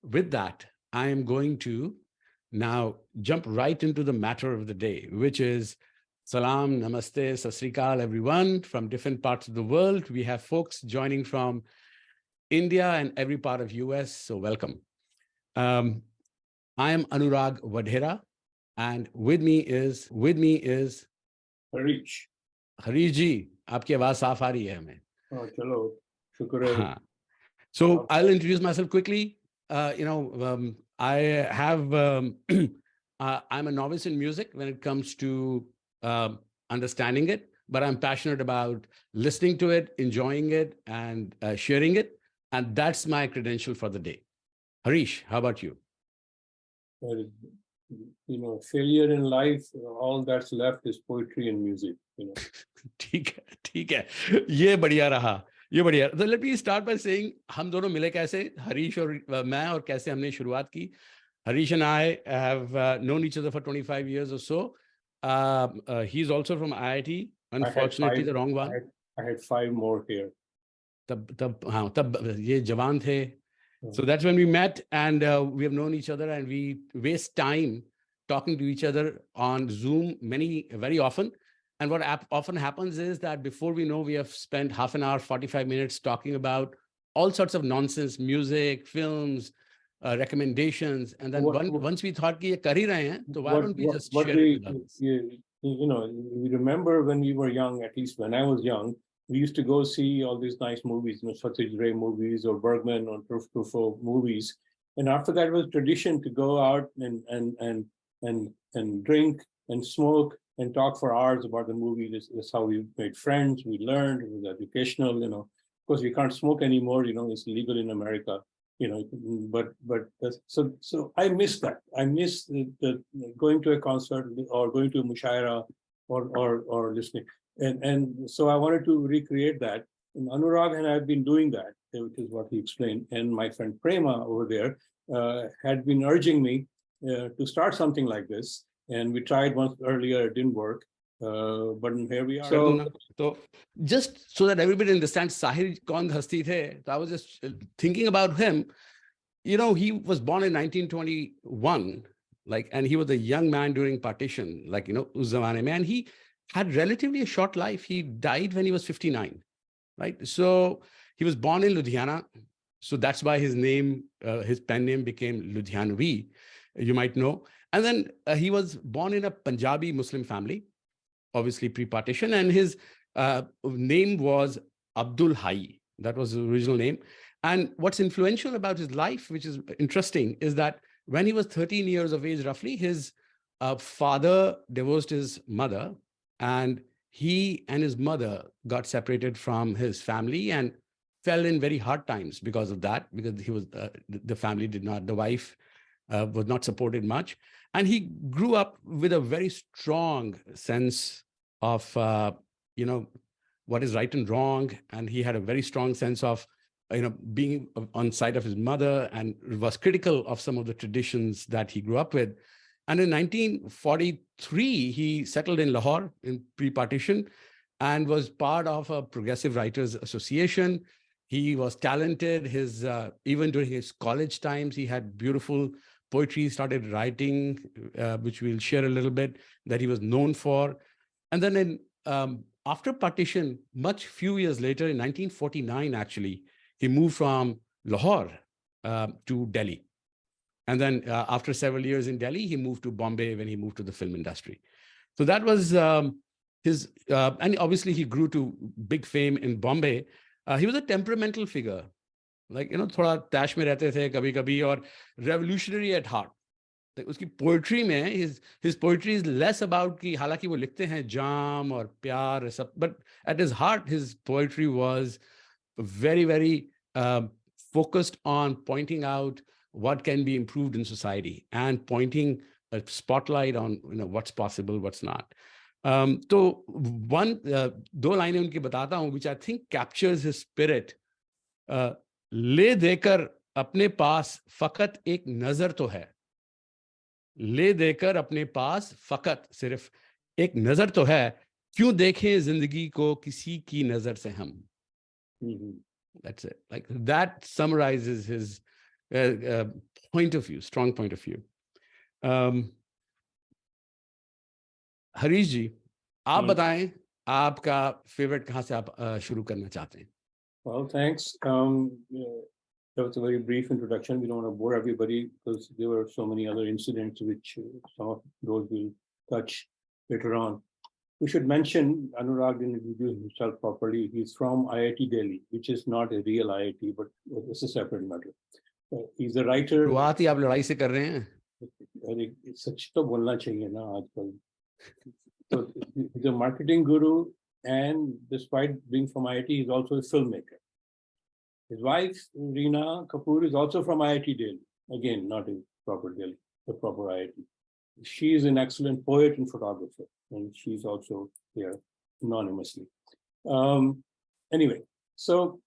with that, I am going to now jump right into the matter of the day, which is salam, namaste, sat sri akal, everyone from different parts of the world. We have folks joining from India and every part of US, so welcome. I am Anurag Wadehra, and with me is Harish. Harish ji. आपकी आवाज साफ आ रही है हमें. चलो शुक्र है. हाँ. So I'll introduce myself quickly. I have, I'm a novice in music when it comes to understanding it, but I'm passionate about listening to it, enjoying it, and sharing it. And that's my credential for the day. Harish, how about you? Failure in life, all that's left is poetry and music. ठीक है. ये बढ़िया रहा. ये बढ़िया. So let me start by saying हम दोनों मिले कैसे, हरीश और मैं, और कैसे हमने शुरुआत की. Harish and I have known each other for 25 years or so. He's also from IIT. Unfortunately, the wrong one. I had 5 more here. तब ये जवान थे. So that's when we met, and we have known each other, and we waste time talking to each other on Zoom very often. And what often happens is that before we know, we have spent half an hour, 45 minutes talking about all sorts of nonsense, music, films, recommendations. And then once we thought, ki ye kar hi rahe hain, so why don't we just share it with others? We remember when we were young, at least when I was young, we used to go see all these nice movies, Satyajit Ray movies or Bergman or Truffaut movies. And after that, it was tradition to go out and drink and smoke and talk for hours about the movie. This is how we made friends. We learned. It was educational. Of course, we can't smoke anymore. It's illegal in America. So I miss that. I miss the going to a concert or going to a mushaira or listening. And so I wanted to recreate that. And Anurag and I have been doing that, which is what he explained. And my friend Prema over there had been urging me to start something like this. And we tried once earlier, it didn't work. But here we are. So just so that everybody understands, Sahir kaun hasti the, so I was just thinking about him. He was born in 1921, and he was a young man during partition, us zamane mein, and he had relatively a short life. He died when he was 59, right? So he was born in Ludhiana. So that's why his name, his pen name became Ludhianvi, you might know. And then he was born in a Punjabi Muslim family, obviously pre-partition, and his name was Abdul Hai. That was the original name. And what's influential about his life, which is interesting, is that when he was 13 years of age, roughly, his father divorced his mother, and he and his mother got separated from his family and fell in very hard times because of that, because he was the family did not, the wife was not supported much. And he grew up with a very strong sense of, what is right and wrong. And he had a very strong sense of, being on side of his mother, and was critical of some of the traditions that he grew up with. And in 1943, he settled in Lahore in pre-partition and was part of a Progressive Writers Association. He was talented. Even during his college times, he had beautiful poetry, started writing, which we'll share a little bit, that he was known for. And then after partition, few years later, in 1949, actually, he moved from Lahore to Delhi. And then after several years in Delhi, he moved to Bombay when he moved to the film industry. So that was his, and obviously he grew to big fame in Bombay. He was a temperamental figure, thoda tash mein rehte the kabhi or revolutionary at heart. Uski poetry mein, his poetry is less about ki halaki wo likhte hain jam or pyar, but at his heart, his poetry was very, very focused on pointing out what can be improved in society and pointing a spotlight on what's possible, what's not. So दो लाइनें उनकी बताता हूं, which I think captures his spirit. ले देकर अपने पास फकत एक नजर तो है, ले देकर अपने पास फकत सिर्फ एक नजर तो है, क्यों देखें जिंदगी को किसी की नजर से हम. That's it. That summarizes his point of view, strong point of view. Harish जी, आप बताएं आपका फेवरेट कहाँ से आप शुरू करना चाहते हैं? Well, thanks. That was a very brief introduction. We don't want to bore everybody because there were so many other incidents which some of those we'll touch later on. We should mention Anurag didn't introduce himself properly. He's from IIT Delhi, which is not a real IIT, but it's a separate matter. He's a writer. शुरुआत ही आप लड़ाई से कर रहे हैं. अरे सच तो बोलना चाहिए ना आजकल. So he's a marketing guru, and despite being from IIT, he's also a filmmaker. His wife, Reena Kapoor, is also from IIT Delhi. Again, not a proper Delhi, the proper IIT. She is an excellent poet and photographer, and she's also here anonymously. Anyway, so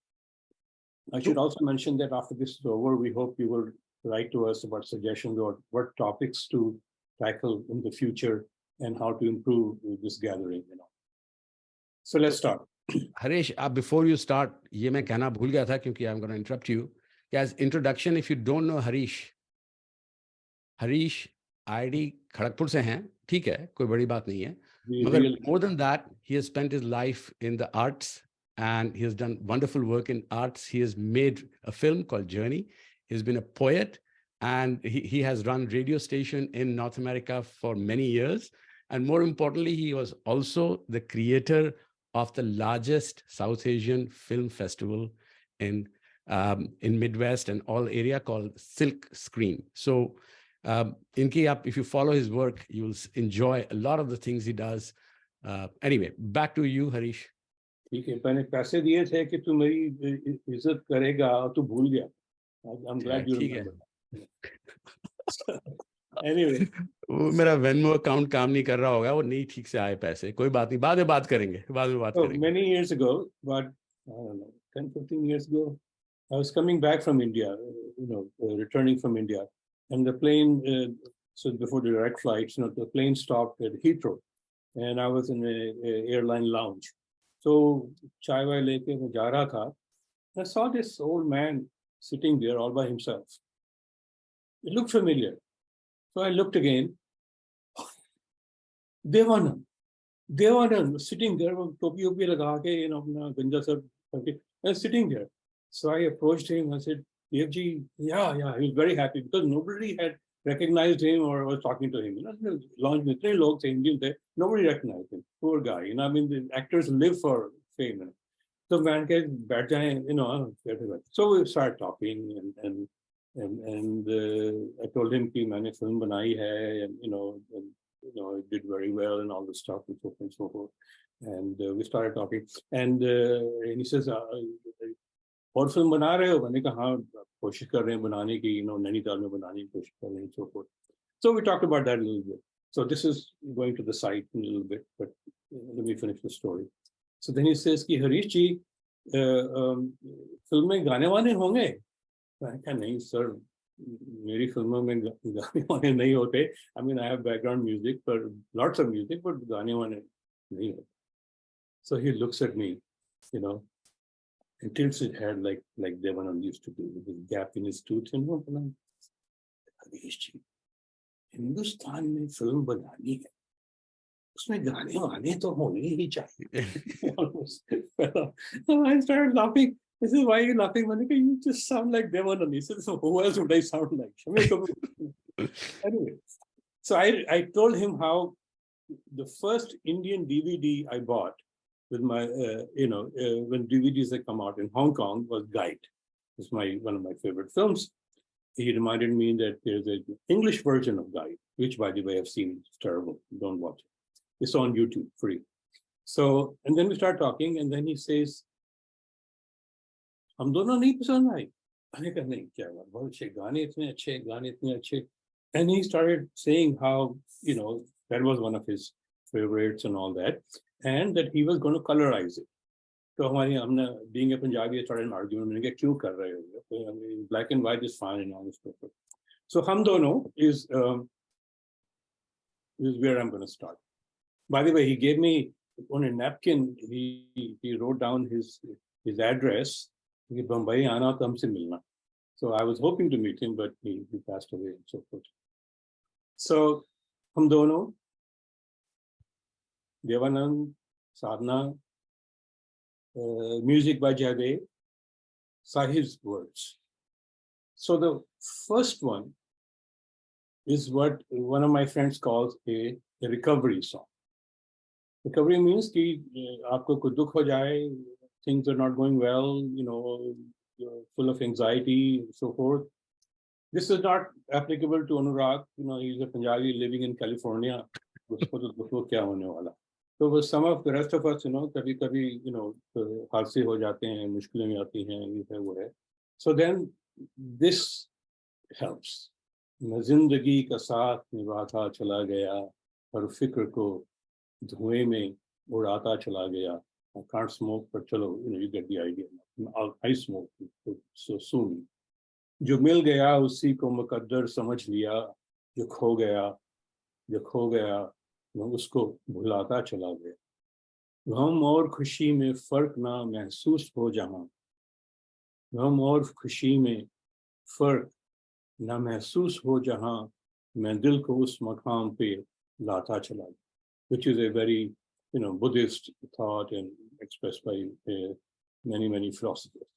I should also mention that after this is over, we hope you will write to us about suggestions or what topics to tackle in the future and how to improve this gathering, you know. So let's start. Harish, before you start, ये मैं कहना भूल गया था क्योंकि I'm going to interrupt you. As introduction, if you don't know Harish IIT Kharagpur से हैं, ठीक है, कोई बड़ी बात नहीं है. मगर more than that, he has spent his life in the arts and he has done wonderful work in arts. He has made a film called Journey. He's been a poet and he has run radio station in North America for many years. And more importantly, he was also the creator of the largest South Asian film festival in Midwest and all area called Silk Screen. So if you follow his work, you will enjoy a lot of the things he does. Anyway, back to you, Harish. ठीक है, मैंने पैसे दिए थे कि तू मेरी इज्जत करेगा, तू भूल गया. I'm glad you remember. Anyway, मेरा Venmo account काम नहीं कर रहा होगा, वो नहीं ठीक से आए पैसे. कोई बात नहीं, बाद में बात करेंगे. Many years ago, but I don't know, 10, 15 years ago, I was coming back from India, returning from India, and the plane. So before the direct flights, the plane stopped at Heathrow, and I was in a airline lounge. So chai wai leke main ja raha tha. I saw this old man sitting there all by himself. It looked familiar. So I looked again. Devanand sitting there, topi opi laga ke, apna ganja sar sitting there. So I approached him. I said, Devji, yeah. He was very happy because nobody had recognized him or was talking to him. Launch mein itne log the Indian there, nobody recognized him. Poor guy. I mean, the actors live for fame. So man ke baith jaye, So we started talking and I told him कि मैंने film बनाई है, and it did very well and all this stuff and so on and so forth. And we started talking, and he says, और film बना रहे हो? मैंने कहा हाँ, कोशिश कर रहे हैं बनाने की, नैनीताल में बनाने की कोशिश कर रहे हैं, so forth. So we talked about that a little bit. So this is going to the side in a little bit, but let me finish the story. So then he says कि हरीश जी, film में गाने वाने होंगे? नहीं sir, मेरी फिल्मों में गाने वाने नहीं होते. I mean, I have background music, but lots of music, but गाने वाने नहीं होते. So he looks at me, and tilts his head like Devanand used to do, with this gap in his tooth. Harish जी, हिंदुस्तान में film बनानी है, उसमें गाने वाने तो होने ही चाहिए. I started laughing. This is why you're laughing, Monica. You just sound like Devanand. He said, so who else would I sound like? Anyway, so I told him how the first Indian DVD I bought with my, when DVDs had come out in Hong Kong was Guide. It's one of my favorite films. He reminded me that there's an English version of Guide, which, by the way, I've seen. It's terrible. Don't watch it. It's on YouTube, free. So, and then we start talking, and then he says, हम दोनों नहीं पसंद आए. मैंने कहा नहीं, क्या बात, बहुत अच्छे गाने, इतने अच्छे. And he started saying how, that was one of his favorites and all that, and that he was going to colorize it. So हमने, being a Punjabi, I started an argument. मैंने कहा क्यों कर रहे हो? I mean, black and white is fine and all this stuff. So हम दोनों is where I'm going to start. By the way, he gave me on a napkin. He wrote down his address. कि बम्बई आना तो हमसे मिलना. So I was hoping to meet him, but he passed away and so forth. So, hum dono, Devanand, Sadhna, music by Jade, Sahir's words. So the first one is what one of my friends calls a recovery song. Recovery means कि आपको कुछ दुख हो जाए, things are not going well, you're full of anxiety and so forth. This is not applicable to Anurag. He's a Punjabi living in California. उसको तो दुख क्या होने वाला. So with some of the rest of us, कभी-कभी, हादसे हो जाते हैं, मुश्किलें आती हैं, ये है वो है. So then this helps. मैं जिंदगी का साथ निभाता चला गया, हर फिक्र को धुएं में उड़ाता चला गया. I can't smoke, but chalo, you get the idea. I smoke so soon. जो मिल गया उसी को मुकद्दर समझ लिया, जो खो गया मैं उसको भुलाता चला गया. गम और खुशी में फर्क ना महसूस हो जहां, गम और खुशी में फर्क ना महसूस हो जहां, मैं दिल को उस मकाम पे लाता चला गया. Which is a very Buddhist thought and expressed by many philosophers.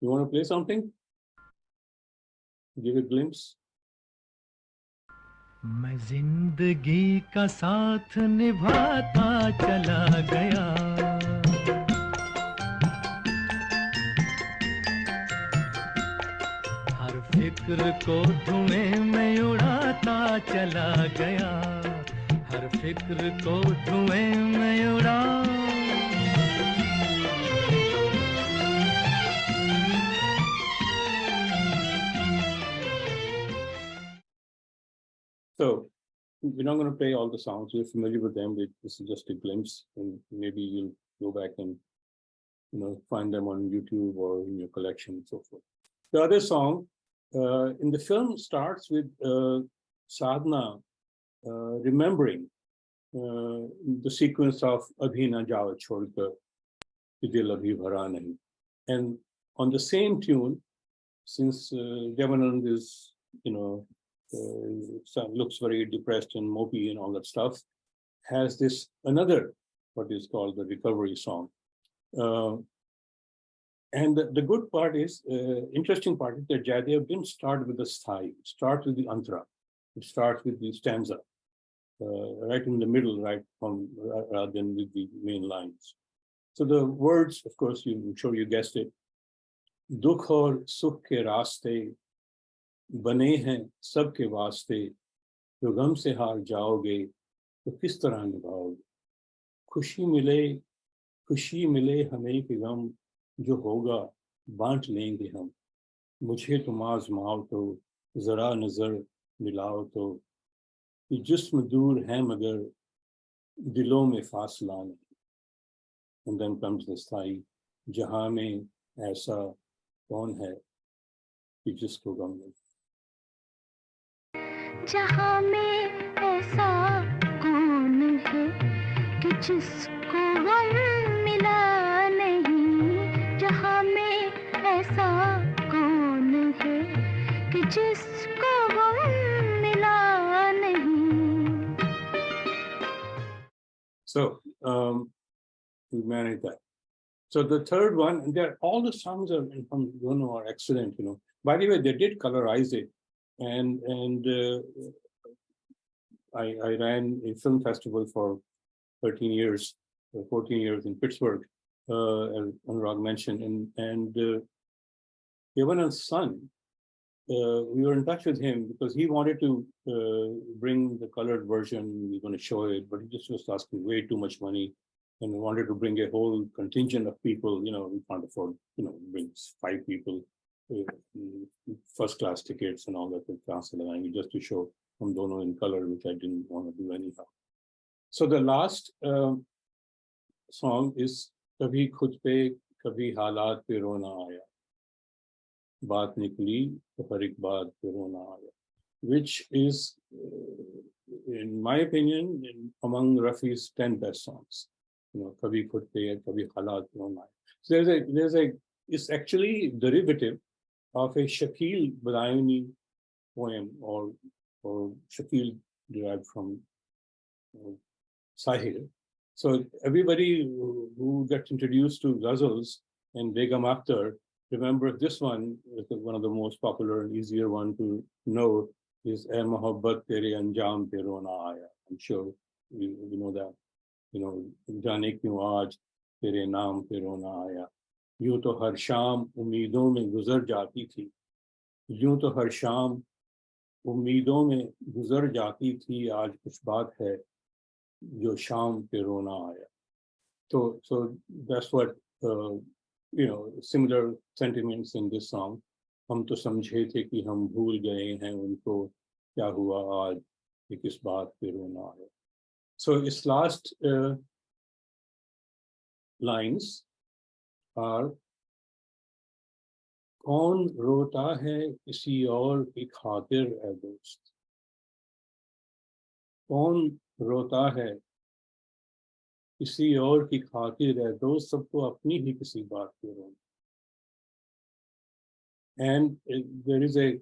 You want to play something? Give a glimpse. मैं जिंदगी का साथ निभाता चला गया, हर फिक्र को धुएं में उड़ाता चला गया, हर फिक्र को धुएं में उड़ा. So we're not going to play all the songs. You're familiar with them. This is just a glimpse, and maybe you'll go back and find them on YouTube or in your collection and so forth. The other song in the film starts with Sadhna remembering the sequence of Abhi na jao chhodkar dil abhi bhara nahi. And on the same tune, since Devanand is, looks very depressed and mopey and all that stuff, has this another, what is called the recovery song. And the good part is, interesting part is that Jaidev didn't start with the sthai, it starts with the antara. It starts with the stanza, right in the middle, right from rather than with the main lines. So the words, of course, I'm sure you guessed it. Dukh aur sukh ke raaste बने हैं सबके वास्ते, जो गम से हार जाओगे तो किस तरह निभाओगे. खुशी मिले हमें कि गम जो होगा बांट लेंगे हम. मुझे तुम आजमाओ तो जरा नजर मिलाओ तो, कि जिस्म दूर है मगर दिलों में फासला नहीं. And then comes the sthai, जहां में ऐसा कौन है कि जिसको गम नहीं. जहां में ऐसा कौन है कि जिसको गम मिला नहीं, जहां में ऐसा कौन है कि जिसको गम मिला नहीं. So we managed that. So the third one, and all the songs are excellent. By the way, they did colorize it. And I ran a film festival for 13 years, 14 years in Pittsburgh, as Anurag mentioned, and Devanand's son, we were in touch with him because he wanted to bring the colored version. We were going to show it, but he just was asking way too much money, and we wanted to bring a whole contingent of people. We can't afford, bring 5 people. First class tickets and all that just to show hum dono in color, which I didn't want to do anyhow. So the last song is Kabhi Khud Pe Kabhi Halat Pe Rona Aaya, Baat Nikli to Har Ek Baat Pe Rona Aaya, which is, in my opinion, among Rafi's 10 best songs. Kabhi Khud Pe Kabhi Halat Pe Rona Aaya. So it's actually derivative of a Shakil Badayuni poem, or Shakil derived from Sahir. So everybody who gets introduced to ghazals and Begum Akhtar, remember this one is one of the most popular and easier one to know is "Ae Mohabbat Tere Anjam Pe Rona Aaya." I'm sure you know that. You know, "Jaane kyun aaj tere naam pe rona aaya. यूं तो हर शाम उम्मीदों में गुजर जाती थी, यूं तो हर शाम उम्मीदों में गुजर जाती थी, आज कुछ बात है जो शाम पे रोना आया." So that's what similar sentiments in this song. हम तो समझे थे कि हम भूल गए हैं उनको, क्या हुआ आज कि किस बात पे रोना आया. So its last lines are, कौन रोता है किसी और की खातिर है दोस्त, कौन रोता है किसी और की खातिर है दोस्त, सबको अपनी ही किसी बात पे रोना. And there is a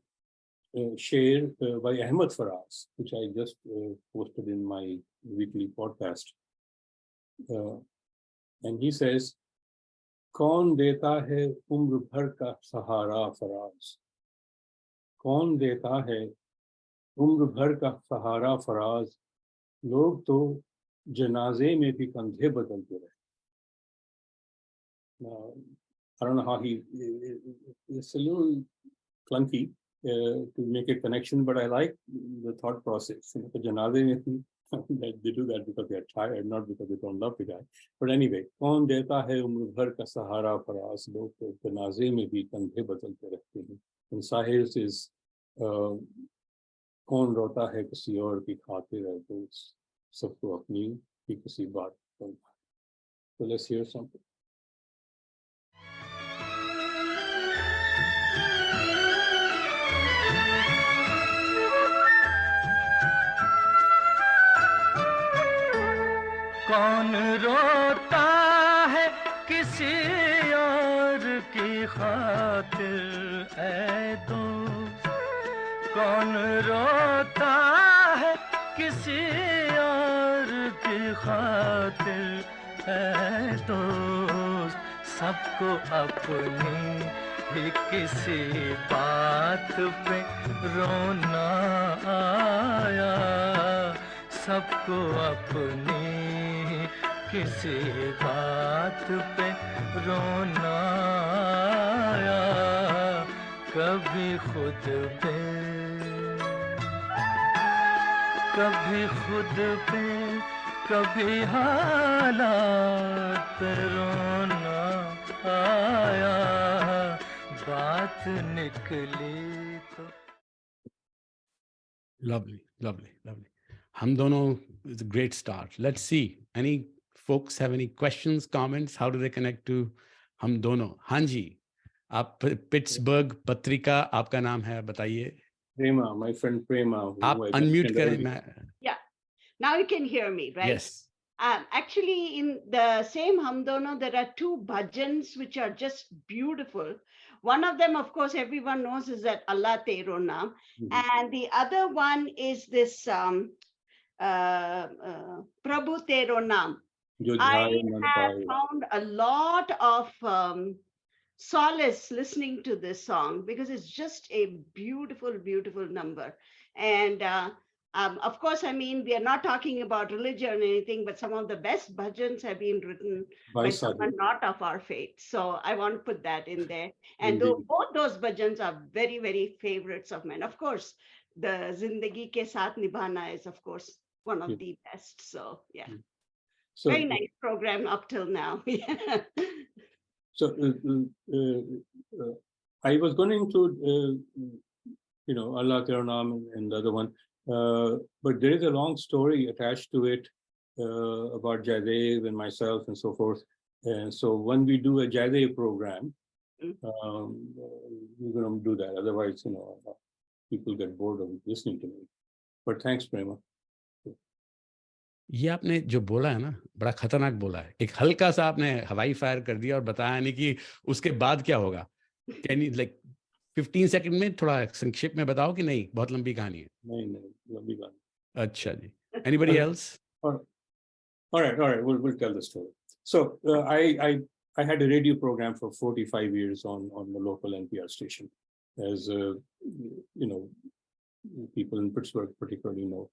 share by Ahmed Faraz, which I just posted in my weekly podcast. And he says, कौन देता है उम्र भर का सहारा फराज, कौन देता है उम्र भर का सहारा फराज, लोग तो जनाजे में भी कंधे बदलते रहे. I don't know how it's a little clunky to make a connection, but I like the thought process. जनाजे में भी they do that because they are tired, not because they don't love the guy. But anyway, कौन देता है उम्र भर का सहारा फराज, लोग तो जनाजे में भी कंधे बदलते रहते हैं. And Sahir is कौन रोता है किसी और की खातिर है तो सबको अपनी ही किसी बात पर. So let's hear something. कौन रोता है किसी और की खातिर ऐ दोस्त, कौन रोता है किसी और की खातिर ऐ दोस्त, सबको अपनी ही किसी बात पे रोना आया, सबको अपनी किसी बात पे रोना आया, कभी खुद पे कभी खुद पे कभी हालात पे रोना आया, बात निकली तो. Lovely, lovely, lovely. Hum Dono is a great start. Let's see. Any folks have any questions, comments? How do they connect to Hum Dono? Hanji, आप पिट्सबर्ग पत्रिका आपका नाम है, बताइए. Prema, my friend Prema. आप unmute करें. Yeah. Now you can hear me, right? Yes. Actually, in the same Hum Dono, there are two bhajans which are just beautiful. One of them, of course, everyone knows is that Allah Tero Naam. And the other one is this Prabhu Tero Naam. I have found a lot of solace listening to this song because it's just a beautiful, beautiful number. And of course, I mean, we are not talking about religion or anything, but some of the best bhajans have been written by someone not of our faith. So I want to put that in there. And both those bhajans are very, very favorites of mine. Of course, the Zindagi Ke Saath Nibhana is, of course, one of the best. So, yeah. So, very nice program up till now. So I was going to include, Allah Tera Naam and the other one. But there is a long story attached to it about Jaidev and myself and so forth. And so when we do a Jaidev program, we're going to do that. Otherwise, people get bored of listening to me. But thanks, Prema. ये आपने जो बोला है ना, बड़ा खतरनाक बोला है. एक हल्का सा आपने हवाई फायर कर दिया और बताया नहीं कि उसके बाद क्या होगा. Can you, like 15 सेकंड में थोड़ा संक्षेप में बताओ कि नहीं बहुत लंबी कहानी है? नहीं, लंबी बात. अच्छा जी. Anybody else? All right. We'll tell the story. So I had a radio program for 45 years on the local NPR station, as people in Pittsburgh particularly know.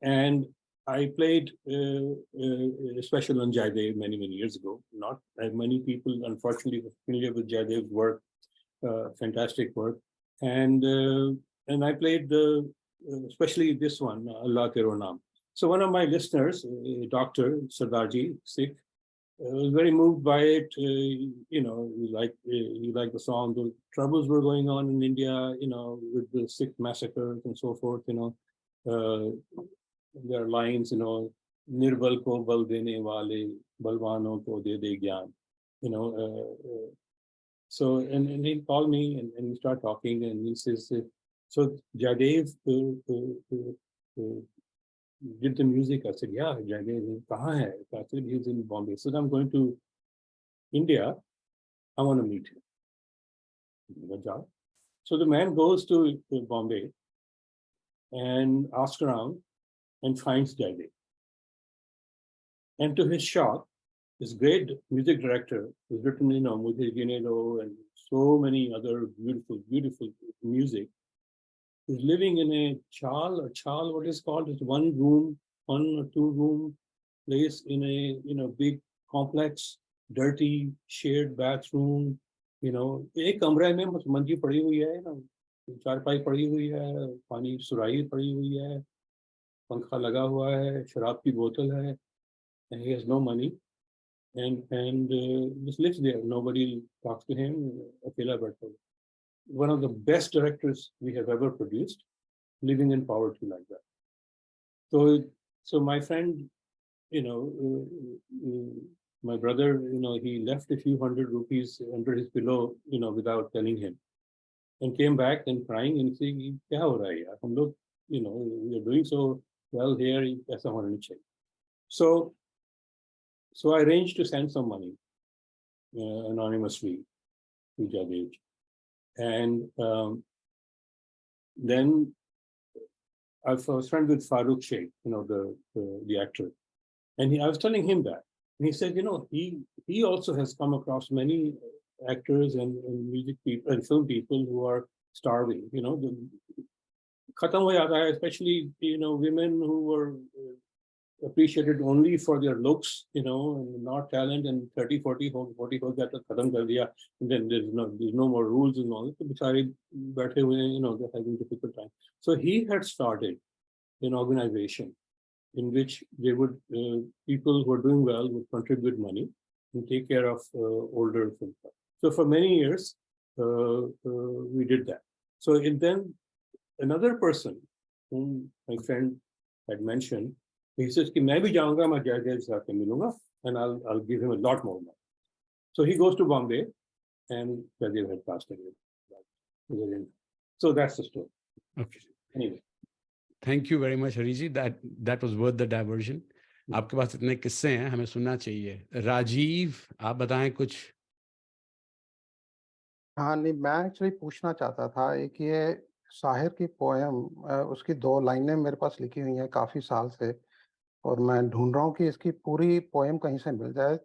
And I played a special on Jaidev many years ago. Not many people, unfortunately, are familiar with Jaidev's work. Fantastic work, and I played especially this one, Allah Tero Naam. So one of my listeners, Dr. Sardarji, Sikh, was very moved by it. He liked the song. The troubles were going on in India, with the Sikh massacres and so forth. There are lines, Nirbal ko bal dene wale, balwano ko de de gyan. So and he called me and we start talking and he says, so Jadev did the music. I said, yeah, Jadev, kahan hai? I said, he's in Bombay. So I'm going to India. I want to meet him. So the man goes to Bombay and asks around and finds Jadev. And to his shock, this great music director who's written, Mudhir Ginelo and so many other beautiful music, is living in a chal, what is called? It's one or two room place in a big complex, dirty, shared bathroom. एक कमरे में मंजी पड़ी हुई है, चारपाई पड़ी हुई है, पानी सुराही पड़ी हुई है, पंखा लगा हुआ है, शराब की बोतल है, and he has no money. And just lives there. Nobody talks to him. Akela Baithak. One of the best directors we have ever produced, living in poverty like that. So my friend, my brother, he left a few hundred rupees under his pillow, without telling him, and came back and crying and saying, "Kya ho raha hai yaar? Hum log, we are doing so well here. Aisa hona nahi chahiye." So I arranged to send some money anonymously to Jadev. And then I was friends with Farooq Sheikh, the actor. And I was telling him that. And he said, he also has come across many actors and music people and film people who are starving, khatam ho jata hai, especially, women who were appreciated only for their looks, and not talent, and 30, 40 ho gaya to khatam kar diya, and then there's no more rules and all. So bechare baithe hue, they're having difficult time. So he had started an organization in which they would, people who are doing well would contribute money and take care of older people. So for many years, we did that. So and then another person whom my friend had mentioned, he says, कि मैं भी जाऊंगा, मैं Jadev से आके मिलूंगा, and I'll give him a lot more money. So he goes to Bombay, and Jadev had passed away. So that's the story. Okay. Anyway. Thank you very much, Harish ji. That was worth the diversion. आपके पास इतने किस्से हैं, हमें सुनना चाहिए. राजीव, आप बताएं कुछ. हाँ नहीं, मैं एक्चुअली पूछना चाहता था, एक ये साहिर की पोएम, उसकी 2 लाइनें मेरे पास लिखी हुई हैं काफ़ी साल से, और मैं ढूंढ रहा हूँ कि इसकी पूरी पोएम कहीं से मिल जाए.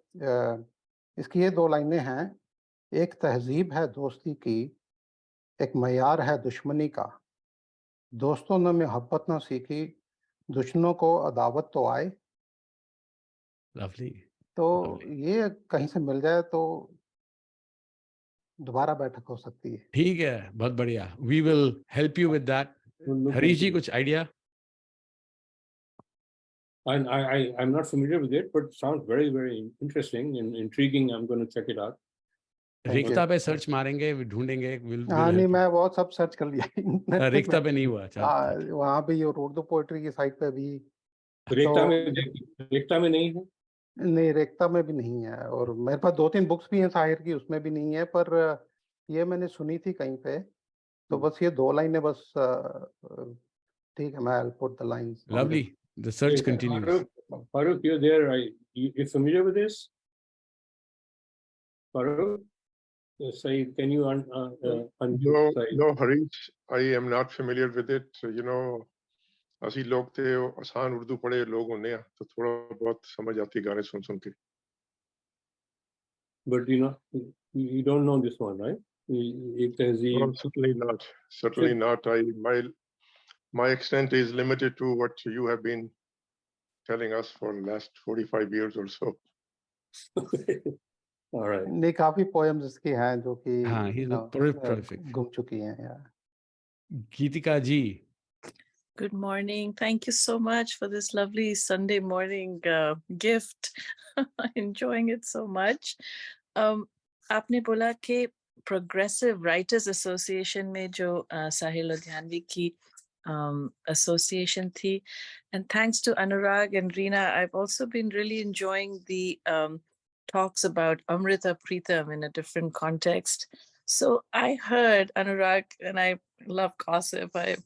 इसकी ये 2 लाइनें हैं. एक तहजीब है दोस्ती की, एक मयार है दुश्मनी का, दोस्तों ने मोहब्बत ना सीखी, दुश्मनों को अदावत तो आए. Lovely. तो ये कहीं से मिल जाए तो दोबारा बैठक हो सकती है. ठीक है, बहुत बढ़िया. We will help you with that. Harish जी, कुछ idea? I'm not familiar with it, but it sounds very, very interesting and intriguing. I'm going to check it out. Rekhta पे सर्च मारेंगे, ढूंढेंगे. हाँ नहीं, मैं वो सब सर्च कर लिया. रेख्ता पे नहीं हुआ. वहाँ पे ये उर्दू पोएट्री की साइट पे भी रेख्ता में नहीं है. नहीं, रेख्ता में भी नहीं है, और मेरे पास 2-3 बुक्स भी हैं साहिर की, उसमें भी नहीं है, पर ये मैंने सुनी थी कहीं पे. तो बस ये 2 लाइनें बस. ठीक है, मैं I'll put the lines. Lovely. The search continues. Farooq, you're there, right? You're familiar with this? Farooq? Saeed, can you unmute No, Saeed? no, Harish, I am not familiar with it. You know, ਅਸੀਂ ਲੋग थे आसान उर्दू पढ़े लोग होने हैं तो थोड़ा बहुत समझ आती है गाने सुन के. But you don't know this one, right? No, certainly not. Certainly not. My extent is limited to what you have been telling us for the last 45 years or so. All right. नहीं, काफी poems इसकी हैं जो कि हाँ, he's prolific. गुम चुकी हैं यार. Geetika ji. Good morning. Thank you so much for this lovely Sunday morning gift. Enjoying it so much. आपने बोला कि Progressive Writers Association में जो Sahir Ludhianvi की association थी, and thanks to Anurag and Reena, I've also been really enjoying the talks about Amrita Pritam in a different context. So I heard Anurag, and I love gossip. I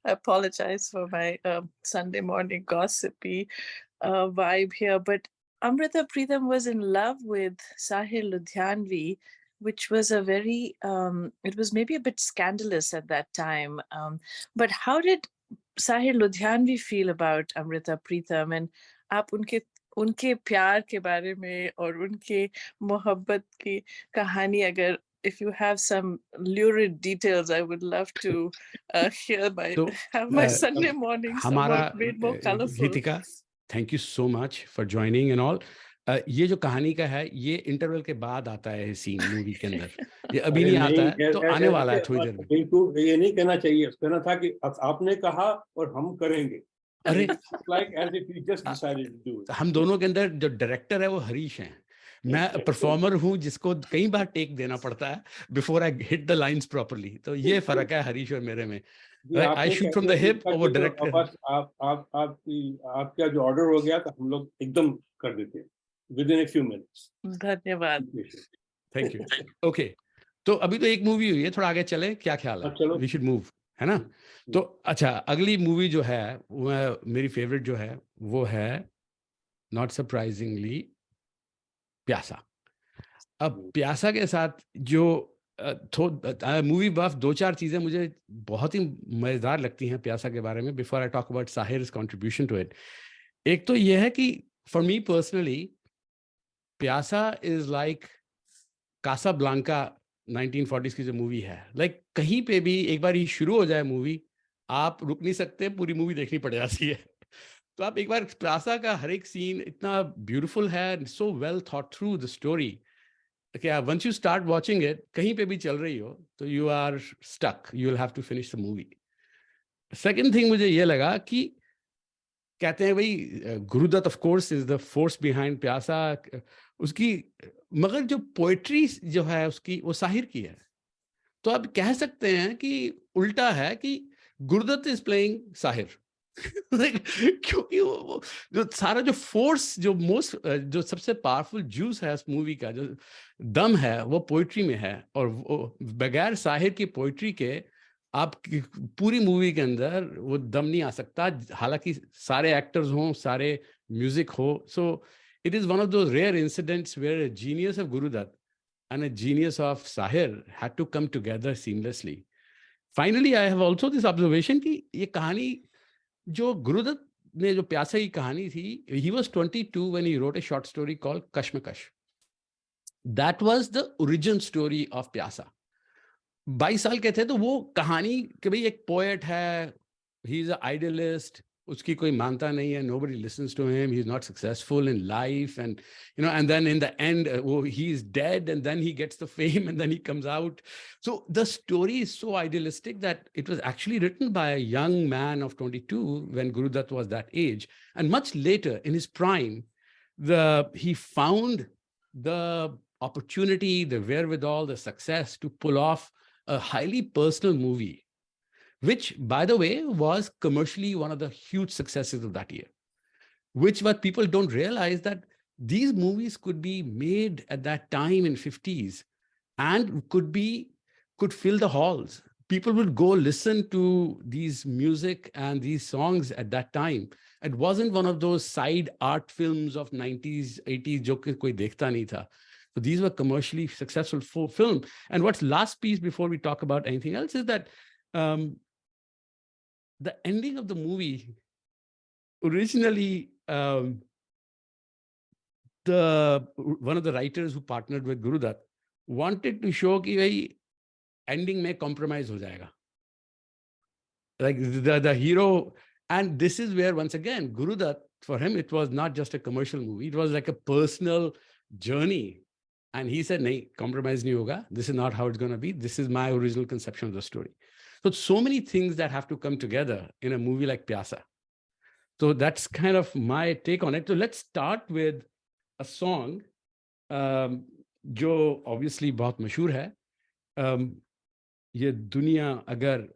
apologize for my Sunday morning gossipy vibe here, but Amrita Pritam was in love with Sahir Ludhianvi, which was a very, it was maybe a bit scandalous at that time. But how did Sahir Ludhianvi feel about Amrita Pritam? And आप उनके प्यार के बारे में और उनके मोहब्बत की कहानी, अगर if you have some lurid details, I would love to hear have my Sunday morning somewhat made more colorful. Geetika, thank you so much for joining and all. ये जो कहानी का है, ये इंटरवल के बाद आता है सीन मूवी के अंदर. ये अभी नहीं आता है, तो आने वाला है थोड़ी देर में. बिल्कुल ये नहीं कहना चाहिए. कहना था कि आपने कहा और हम करेंगे. अरे like as if you just decided to do it. हम दोनों के अंदर जो डायरेक्टर है वो हरीश हैं. मैं परफॉर्मर हूँ जिसको कई बार टेक देना पड़ता है before I hit the lines properly. तो ये फर्क है हरीश और मेरे में. I shoot from the hip और वो डायरेक्टर. बस आपका जो ऑर्डर हो गया तो हम लोग एकदम कर देते हैं with in a few minutes. धन्यवाद. Thank you. ओके, तो अभी तो एक मूवी हुई है, थोड़ा आगे चले, क्या ख्याल है? वी शुड मूव, है ना? तो अच्छा, अगली मूवी जो है वो मेरी फेवरेट जो है वो है नॉट सरप्राइजिंगली प्यासा. अब प्यासा के साथ जो मूवी बफ 2-4 चीजें मुझे बहुत ही मजेदार लगती हैं प्यासा के बारे में before I talk about Sahir's contribution to it. एक तो ये है कि for me personally Pyaasa is like Casablanca 1940s की जो मूवी है. लाइक कहीं पे भी एक बार ही शुरू हो जाए मूवी, आप रुक नहीं सकते, पूरी मूवी देखनी पड़ जाती है. तो आप एक बार प्यासा का हर एक सीन इतना ब्यूटीफुल है, so well thought through the story. क्या once you start watching it, कहीं पे भी चल रही हो तो you are stuck, you will have to finish the movie. Second thing मुझे ये लगा कि कहते हैं भाई Guru Dutt of course is the force behind Pyaasa, उसकी मगर जो पोएट्री जो है उसकी वो साहिर की है. तो आप कह सकते हैं कि उल्टा है कि गुरुदत्त इज प्लेइंग साहिर. क्योंकि वो जो सारा जो फोर्स जो सबसे पावरफुल जूस है उस मूवी का, जो दम है वो पोइट्री में है. और वो बगैर साहिर की पोइट्री के आप पूरी मूवी के अंदर वो दम नहीं आ सकता, हालांकि सारे एक्टर्स हों, सारे म्यूजिक हो. सो it is one of those rare incidents where a genius of Gurudutt and a genius of Sahir had to come together seamlessly. Finally, I have also this observation कि ये कहानी जो गुरुदत्त ने जो प्यासा की कहानी थी, he was 22 when he wrote a short story called Kashmakash. That was the origin story of प्यासा. 22 साल के थे तो वो कहानी कि भाई एक पोएट है, he is an idealist, उसकी कोई मानता नहीं है, nobody listens to him, he's not successful in life, and you know, and then in the end he is dead, and then he gets the fame, and then he comes out. So the story is so idealistic that it was actually written by a young man of 22 when Gurudutt was that age, and much later in his prime he found the opportunity, the wherewithal, the success to pull off a highly personal movie, which, by the way, was commercially one of the huge successes of that year. Which what people don't realize that these movies could be made at that time in 50s and could fill the halls. People would go listen to these music and these songs at that time. It wasn't one of those side art films of 90s, 80s जो कि कोई देखता नहीं था. So these were commercially successful film. And what's last piece before we talk about anything else is that the ending of the movie originally, one of the writers who partnered with Gurudutt wanted to show कि भाई ending में compromise हो जाएगा. Like the hero, and this is where once again Gurudutt, for him it was not just a commercial movie, it was like a personal journey, and he said nahi, compromise nahi hoga, this is not how it's going to be, this is my original conception of the story. So many things that have to come together in a movie like Pyasa. So that's kind of my take on it. So let's start with a song जो obviously बहुत मशहूर है, ये दुनिया अगर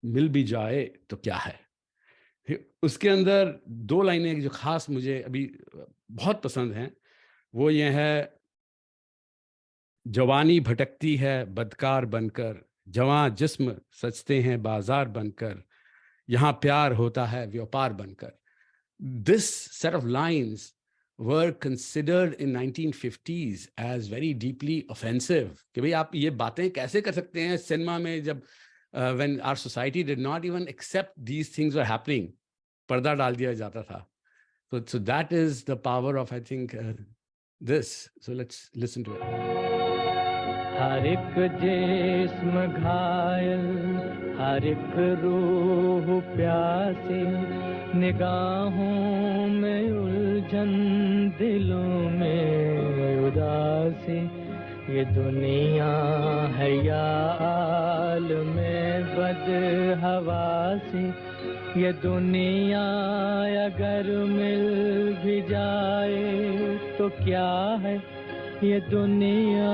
मिल भी जाए तो क्या है. उसके अंदर दो लाइनें जो खास मुझे अभी बहुत पसंद हैं, वो ये है, जवानी भटकती है बदकार बनकर, जवां जिस्म सजते हैं बाजार बनकर, यहाँ प्यार होता है व्यापार बनकर. This set of lines were considered in 1950s as very deeply offensive. कि भाई आप ये बातें कैसे कर सकते हैं सिनेमा में, जब when our society did not even accept these things were happening, पर्दा डाल दिया जाता था. So that is the power of, I think, this. So let's listen to it. हर एक जिस्म घायल, हर एक रूह प्यासी, निगाहों में उलझन, दिलों में उदासी, ये दुनिया है या आलमे बदहवासी, ये दुनिया अगर मिल भी जाए तो क्या है, ये दुनिया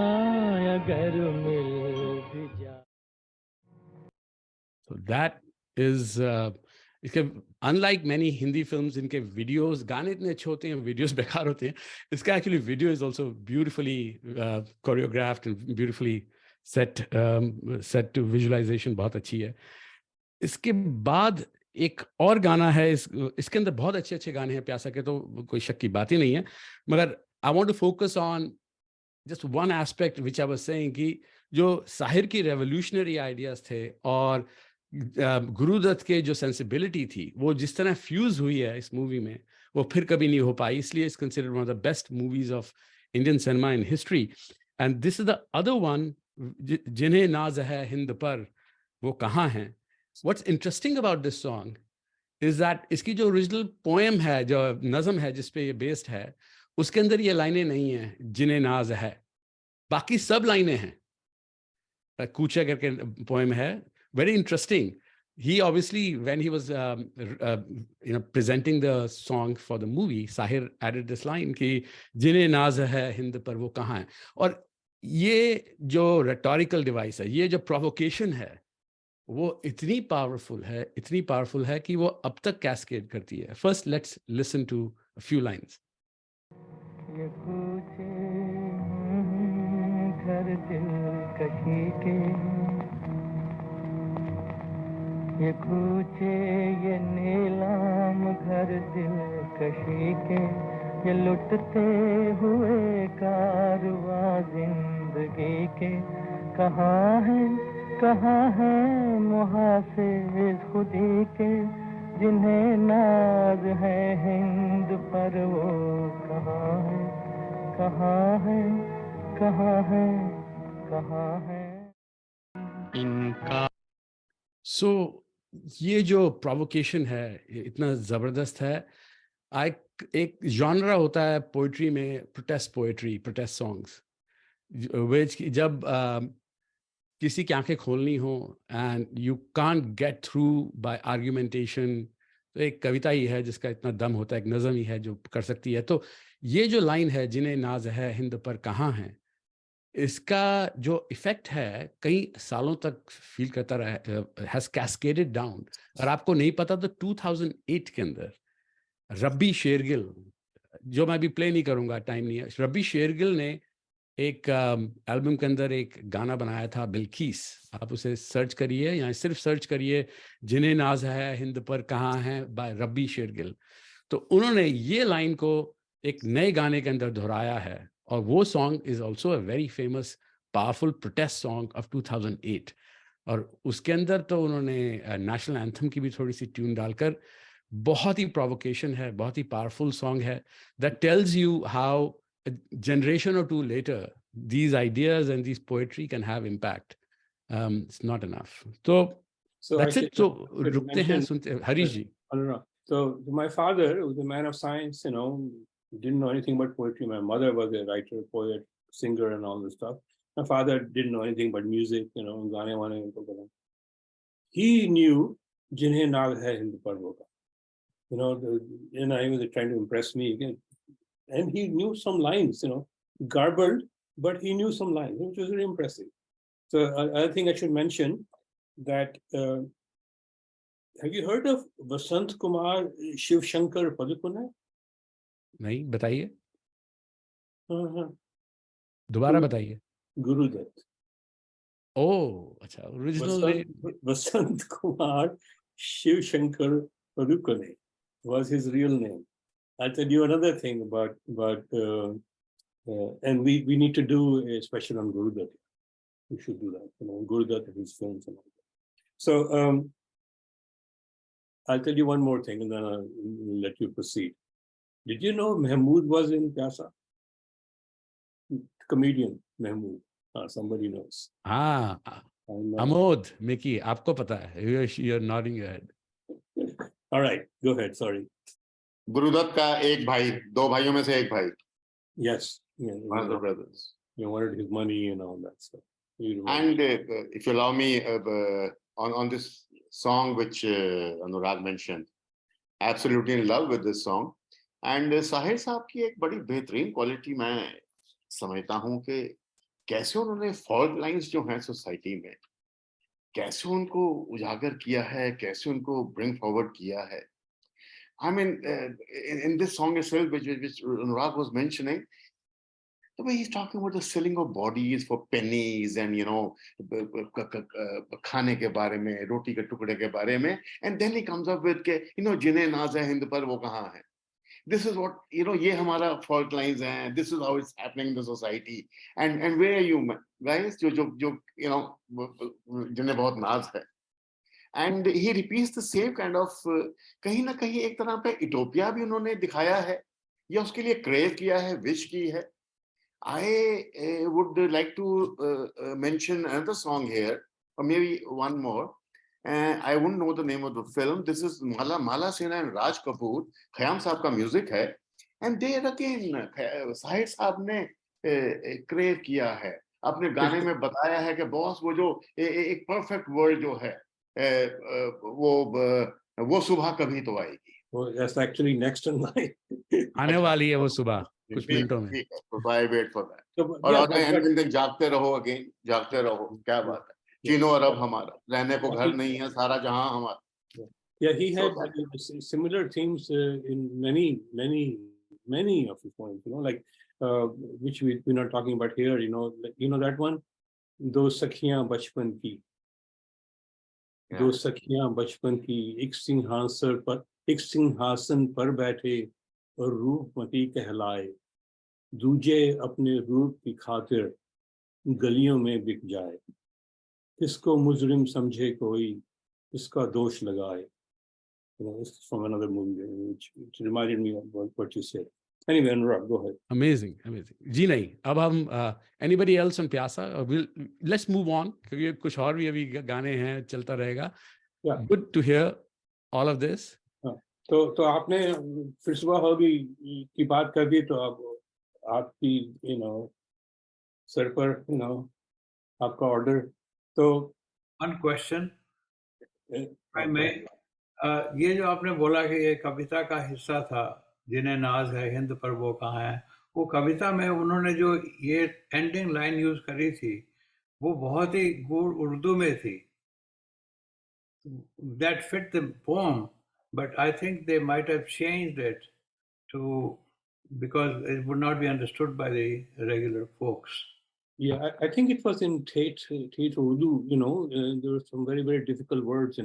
अगर मिल भी जाए. So that is unlike many Hindi films, इनके videos, गाने इतने अच्छे होते हैं, videos बेकार होते हैं. इसका actually video is also beautifully choreographed and beautifully set to visualization, बहुत अच्छी है. इसके बाद एक और गाना है, इसके अंदर बहुत अच्छे अच्छे गाने हैं प्यासा के, तो कोई शक की बात ही नहीं है. मगर I want to focus on just one aspect which I was saying कि जो साहिर की revolutionary ideas थे और गुरुदत्त के जो sensibility थी, वो जिस तरह fuse हुई है इस movie में, वो फिर कभी नहीं हो पाई. इसलिए it's considered one of the best movies of Indian cinema in history. And this is the other one, जिन्हें नाज है हिंद पर वो कहाँ हैं. What's interesting about this song is that इसकी जो original poem है, जो नज़म है जिस पे ये based है, उसके अंदर ये लाइनें नहीं हैं जिन्हें नाज है, बाकी सब लाइनें हैं. कूचा करके poem है, very interesting. He obviously, when he was presenting the song for the movie, Sahir added this line कि जिन्हें नाज है हिंद पर वो कहाँ हैं. और ये जो rhetorical device है, ये जो provocation है, वो इतनी powerful है कि वो अब तक cascade करती है. First, let's listen to a few lines. ये कूचे घर दिलकशी के, ये कूचे ये नीलाम घर दिलकशी के, ये लुटते हुए कारवां जिंदगी के, कहाँ है मुहाफिज खुदी के, जिन्हें नाज है हिंद पर वो कहाँ है इनका. So ये जो provocation है इतना जबरदस्त है. एक genre होता है poetry में, protest poetry, protest songs, which जब किसी की आंखें खोलनी हो and you can't get through by argumentation, तो एक कविता ही है जिसका इतना दम होता है, एक नज़म ही है जो कर सकती है. तो ये जो लाइन है, जिन्हें नाज है हिंद पर कहाँ हैं, इसका जो इफेक्ट है कई सालों तक फील करता रहा, हैज कैस्केडेड डाउन. अगर आपको नहीं पता तो 2008 के अंदर रब्बी शेरगिल, जो मैं अभी प्ले नहीं करूंगा, टाइम नहीं है, रब्बी शेरगिल ने एक एल्बम के अंदर एक गाना बनाया था बिल्किस. आप उसे सर्च करिए, या सिर्फ सर्च करिए जिन्हें नाज है हिंद पर कहाँ हैं बाय रब्बी शेरगिल. तो उन्होंने ये लाइन को एक नए गाने के अंदर दोहराया है और वो song is also a very famous, powerful protest song of 2008. और उसके अंदर तो उन्होंने नेशनल एंथम की भी थोड़ी सी ट्यून डालकर, बहुत ही प्रोवोकेशन है, बहुत ही पावरफुल सॉन्ग है, that tells you how a generation or two later these ideas and these poetry can have impact. It's not enough. So that's it. So रुकते हैं, सुनते हैं हरीश जी. Anurag. So my father was a man of science, didn't know anything about poetry. My mother was a writer, poet, singer, and all this stuff. My father didn't know anything but music, गाने वाने. He knew जिन्हें नाज है हिंद पर्वों का. He was trying to impress me again. And he knew some lines, garbled, but he knew some lines, which was very impressive. So I think I should mention that, have you heard of Vasant Kumar Shiv Shankar Padukone? नहीं, बताइए. दोबारा बताइए. Gurudat. Oh, अच्छा, original name. Vasant Kumar Shiv Shankar Padukone was his real name. I'll tell you another thing about and we need to do a special on Gurudat. We should do that, Gurudat and his films and all that. So I'll tell you one more thing and then I'll let you proceed. Did you know Mahmood was in Pyasa? Comedian Mahmood. Somebody knows. Amod, Mickey, आपको पता है. You're nodding your head. All right, go ahead. Sorry. Gurudatt का एक भाई, दो भाइयों में से एक भाई. Yes. One of the brothers. You wanted his money and all that stuff. And if you allow me, on this song which Anurag mentioned, absolutely in love with this song. And Sahir साहब की एक बड़ी बेहतरीन quality मैं समझता हूँ कि कैसे उन्होंने फॉल्ट लाइंस जो हैं सोसाइटी में, कैसे उनको उजागर किया है, कैसे उनको ब्रिंग फॉरवर्ड किया है. I mean, in this song itself, which Anurag was mentioning, the way he's talking about the selling of bodies for pennies and, खाने के बारे में, रोटी के टुकड़े के बारे में, and then he comes up with, जिन्हें नाज है हिंद पर वो कहाँ है. This is what, ये हमारा fault lines हैं. This is how it's happening in the society. And where are you guys, जो जिन्हें बहुत नाज है. And he repeats the same kind of, कहीं ना कहीं एक तरह पे utopia भी उन्होंने दिखाया है, या उसके लिए crave किया है, wish की है. I would like to mention another song here, or maybe one more. I wouldn't know the name of the film. This is Mala Sena and Raj Kapoor. Khayyam साहब का music है. And there again, Sahir साहब ने crave किया है. अपने गाने में बताया है कि boss वो जो एक perfect world जो है, वो सुबह कभी तो आएगी. Well, that's actually next in line. आने वाली है वो सुबह कुछ मिनटों में. I wait for that. और दिन जागते रहो again, जागते रहो. क्या बात है. चीनो अरब हमारा, रहने को घर नहीं है, सारा जहां हमारा. Yeah, he had similar themes in many of his poems, like which we're not talking about here. That one, दो सखियां बचपन की. दो सखियां बचपन की एक सिंहासन पर बैठे और रूपमती कहलाए, दूजे अपने रूप की खातिर गलियों में बिक जाए, किसको मुजरिम समझे कोई, किसका दोष लगाए. This is from another movie which reminded me of what you said. Anyway, Anurag, go ahead. Amazing. जी नहीं, अब हम anybody else on Pyasa? Let's move on, क्योंकि कुछ और भी अभी गाने हैं, चलता रहेगा. Yeah. Good to hear all of this. तो आपने फिर सुबह होगी की बात कर दी, तो आपकी सर पर आपका ऑर्डर. तो one question, I may, ये जो आपने बोला कि ये कविता का हिस्सा था, जिन्हें नाज है हिंद पर वो कहाँ है, वो कविता में उन्होंने जो ये एंडिंग लाइन यूज करी थी, वो बहुत ही गुड उर्दू में थी. That fit the poem, but I think they might have changed it because it would not be understood by the regular folks. Yeah, I think it was in Tate Urdu, there were some very, very difficult words,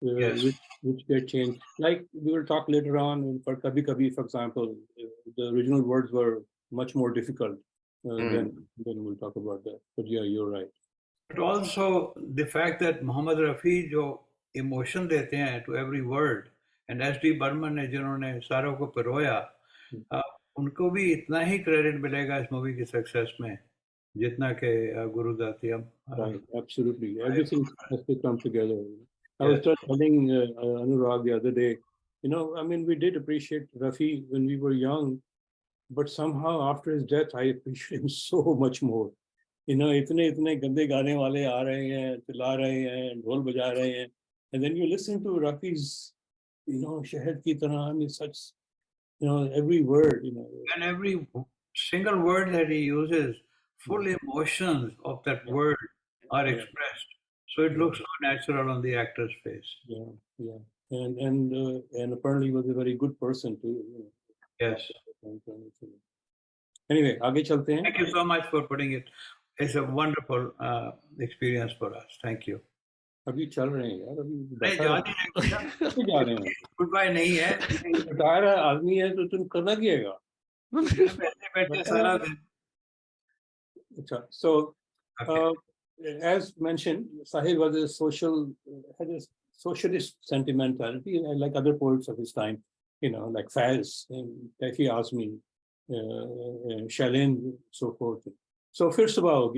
Yes. which get changed. Like we will talk later on for Kabhi Kabhi, for example, the original words were much more difficult. then we'll talk about that. But yeah, you're right. But also the fact that Mohammad Rafi जो emotion देते हैं to every word, and S.D. Burman ने जिन्होंने सारों को पिरोया, उनको भी इतना ही credit मिलेगा इस movie की success में जितना के गुरुदाती. Right, absolutely. Everything has to come together. I was just telling Anurag the other day, you know, I mean, we did appreciate Rafi when we were young, but somehow after his death, I appreciate him so much more. You know, इतने गंदे गाने वाले आ रहे हैं, चिल्ला रहे हैं, ढोल बजा रहे हैं, and then you listen to Rafi's, you know, शहद की तरह, I mean, such, you know, every word, you know, and every single word that he uses, full emotions of that word are expressed. So it looks so natural on the actor's face. Yeah. And apparently he was a very good person too. You know. Yes. Anyway, आगे चलते हैं. Thank you so much for putting it. It's a wonderful experience for us. Thank you. अभी चल रहे हैं यार, अभी नहीं जा रहे हैं. Goodbye नहीं है. रिटायर आदमी है तो तुम करना क्या है? बैठे सारा दिन. अच्छा, so as mentioned, Sahir was had a socialist sentimentality, like other poets of his time, you know, like Faiz, Taifi Azmi, Shalin, so forth. So first of all,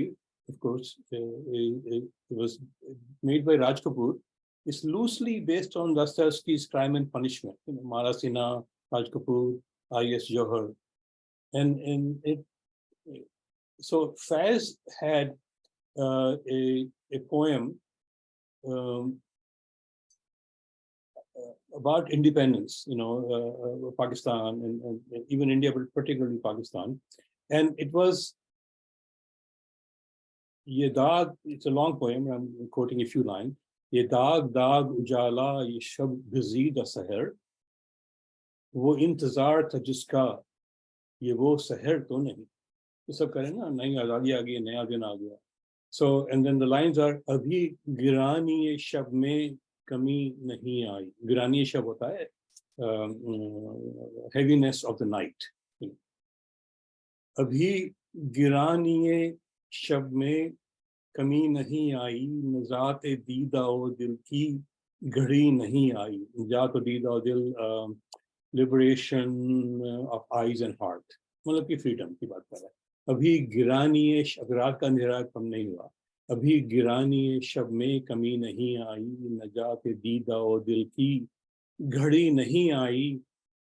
of course, it was made by Raj Kapoor. It's loosely based on Dostoevsky's Crime and Punishment, you know, Mara Sinha, Raj Kapoor, I.S. Johar. And it, so Faiz had a poem about independence, you know, Pakistan and even India, but particularly Pakistan. And it was Ye daag, it's a long poem, I'm quoting a few lines. Ye daag daag ujala ye shab gazid sahar, wo intezar tha jiska, ye wo sahar to nahi. ये सब करें ना, नई आज़ादी आ गई, नया दिन आ गया. So, and then the lines are, अभी गिरानी शब में कमी नहीं आई. गिरानी शब होता है heaviness of the night. अभी गिरानी शब में कमी नहीं आई, निजात दीदा और दिल की घड़ी नहीं आई. निजात दीदा और दिल, liberation of eyes and heart. मतलब की freedom की बात कर रहा है. अभी गिरानी शब, रात का अंधेरा कम नहीं हुआ. अभी गिरानी शब में कमी नहीं आई, नजात दीदा और दिल की घड़ी नहीं आई.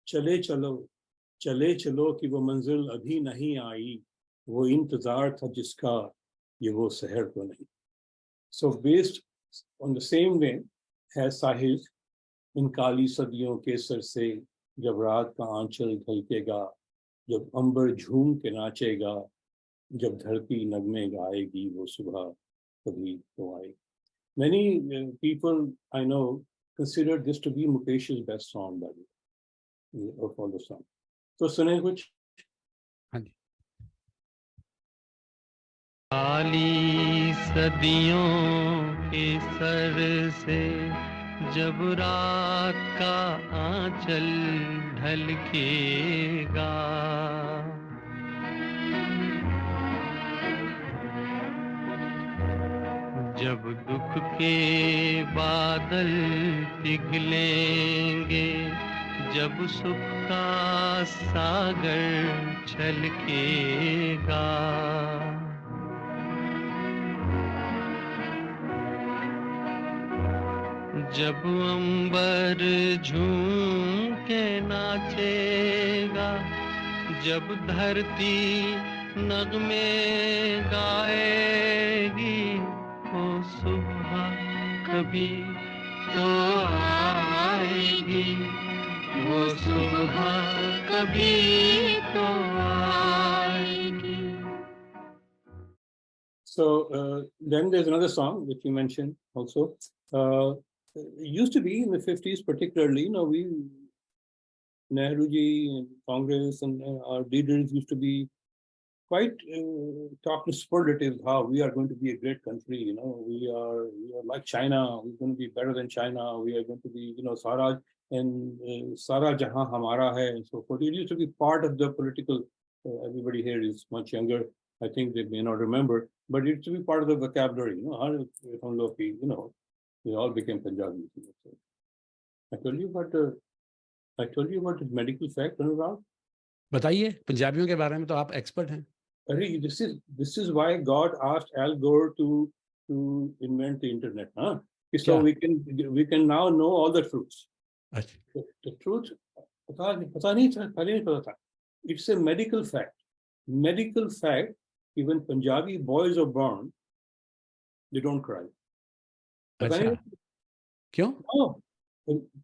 चले चलो कि वो मंजिल अभी नहीं आई, वो इंतजार था जिसका, ये वो सहर तो नहीं. So based on the same way has Sahir, इन काली सदियों के सर से जब रात का आंचल ढलकेगा, जब अंबर झूम के नाचेगा, जब धरती नगमे गाएगी, वो सुबह कभी तो आएगी. Many people I know consider this to be Mukesh's best song, by the way, of all the songs. So सुने कुछ. हाँ जी. काली सदियों के सर से जब रात का आंचल ढलकेगा, जब दुख के बादल पिघलेंगे, जब सुख का सागर छलकेगा, जब अंबर झूम के नाचेगा, जब धरती नगमे गाएगी, वो सुबह कभी तो आएगी, वो सुबह कभी तो आएगी. So then there's another song which you mentioned also. It used to be in the 50s particularly, you know, Nehru ji and Congress and our leaders used to be quite talking superlatives, how we are going to be a great country, you know, we are like China, we're going to be better than China, we are going to be, you know, Sara and Sara Jahan Hamara hai, and so forth. It used to be part of the political, everybody here is much younger. I think they may not remember, but it should be part of the vocabulary. You know, we all became Punjabi. I told you about the medical fact, Anurag. बताइए, पंजाबियों के बारे में तो आप expert हैं. This is why God asked Al Gore to invent the internet, huh? So we can now know all the truths. The truth, it's a medical fact. Medical fact, even Punjabi boys are born, they don't cry. अच्छा, क्यों? No,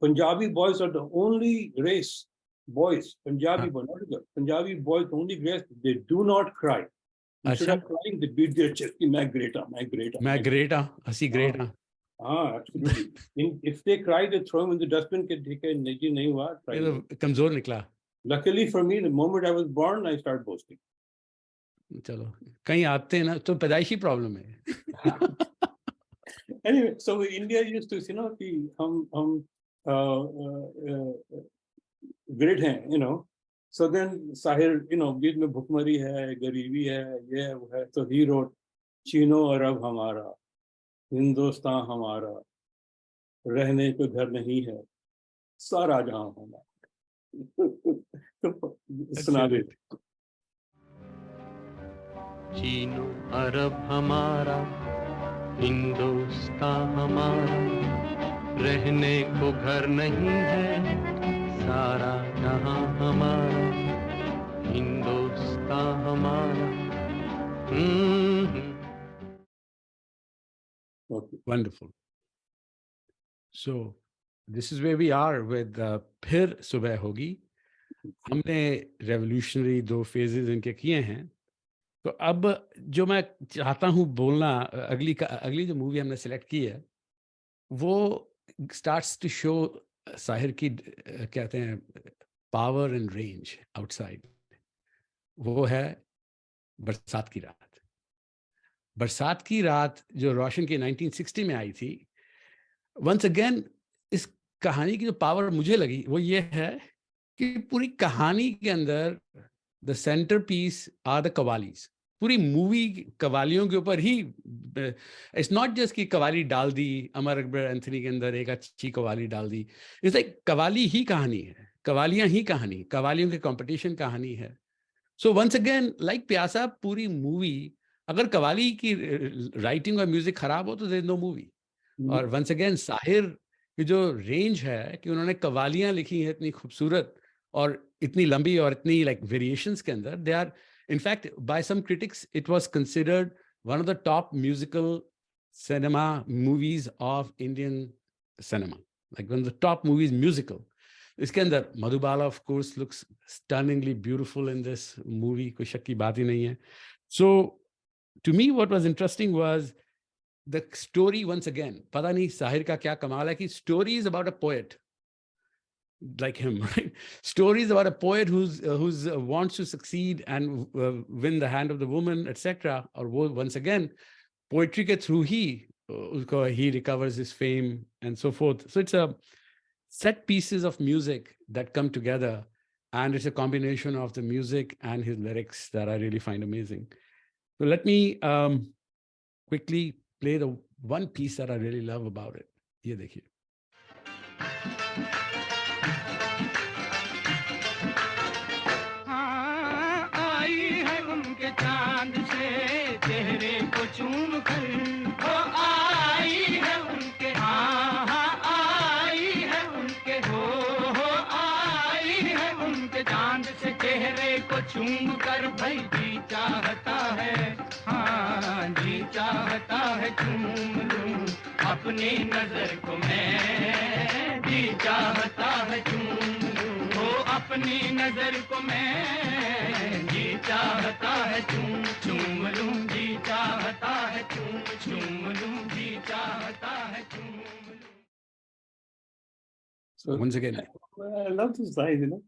Punjabi boys are the only race, boys, Punjabi boys, not girls. Punjabi boys, the only race, they do not cry. Instead of crying, they beat their chest. मैं great, हंसी great. Absolutely. If they cry, they throw him in the dustbin. नहीं हुआ. कमजोर निकला. Luckily for me, the moment I was born, I started boasting. चलो, कहीं आते हैं ना तो पैदाइशी प्रॉब्लम है. Anyway, so India used to, कि हम great हैं, you know. So then Sahir, बीच में भुखमरी है, गरीबी है, ये है, वो है. So he wrote, चीनो अरब हमारा, हिंदुस्तान हमारा, रहने को घर नहीं है, सारा जहां हमारा. सुना दे. चीनो अरब हमारा, हिंदुस्तान हमारा, रहने को घर नहीं है, सारा जहां हमारा, हिंदुस्तान हमारा. Wonderful. So this is where we are with फिर सुबह होगी. हमने revolutionary 2 phases इनके किए हैं. तो अब जो मैं चाहता हूँ बोलना, अगली जो मूवी हमने सेलेक्ट की है, वो starts to show साहिर की कहते हैं power and range outside. वो है बरसात की रात. बरसात की रात जो रोशन की 1960 में आई थी. वंस अगेन इस कहानी की जो पावर मुझे लगी वो ये है कि पूरी कहानी के अंदर the centre piece are the qawwalis. पूरी मूवी कवालियों के ऊपर ही. इट्स नॉट जस्ट कि कवाली डाल दी, अमर अकबर एंथनी के अंदर एक अच्छी कवाली डाल दी. इट्स लाइक कवाली ही कहानी है, कवालियां ही कहानी, कवालियों के कंपटीशन कहानी है. सो वंस अगेन लाइक प्यासा, पूरी मूवी अगर कवाली की राइटिंग और म्यूजिक खराब हो तो देयर इज नो मूवी. और वंस अगेन साहिर की जो रेंज है कि उन्होंने कवालियां लिखी हैं इतनी खूबसूरत और इतनी लंबी और इतनी लाइक वेरिएशंस के अंदर, they are in fact by some critics it was considered one of the top musical cinema movies of Indian cinema, like one of the top movies musical. इसके अंदर Madhubala of course looks stunningly beautiful in this movie, कोई शक की बात ही नहीं है. सो to me what was interesting was the story. Once again, pata nahi Sahir ka kya kamal hai ki story is about a poet like him, right? Story is about a poet who's wants to succeed and win the hand of the woman, etc. Or once again poetry ke through he recovers his fame and so forth. So it's a set pieces of music that come together, and it's a combination of the music and his lyrics that I really find amazing. So let me quickly play the one piece that I really love about it. ये देखिए. हाँ, आई है उनके चांद से चेहरे को चूम कर, वो आई है उनके, हाँ आई है उनके, हो आई है उनके चांद से चेहरे को चूम कर. भाई जी चाहता है, हाँ जी चाहता है चूम लूं अपनी नजर को मैं, जी चाहता है चूम लूं, वो अपनी नजर को मैं, जी चाहता है चूम लूं, जी चाहता है चूम लूं, जी चाहता है चूम लूं. So once again, I love this line, you know.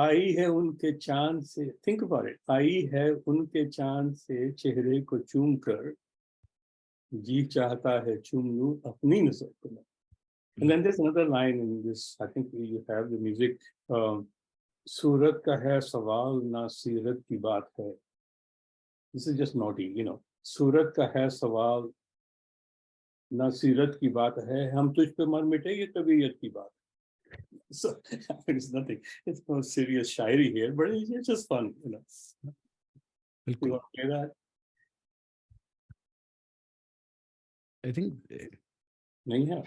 आई है उनके चांद से, think about it, आई है उनके चांद से चेहरे को चूम कर, जी चाहता है चूम लूं अपनी नजर को मैं. And then there's another line in this, I think you have the music, सूरत का है सवाल ना सीरत की बात है, This is just naughty, you know. सूरत का है सवाल, ना सीरत की बात है, हम तुझ पे मर मिटे ये तबीयत की बात. So it's nothing. It's no serious shairi here, but it's just fun, you know. You want to play that? I think नहीं है.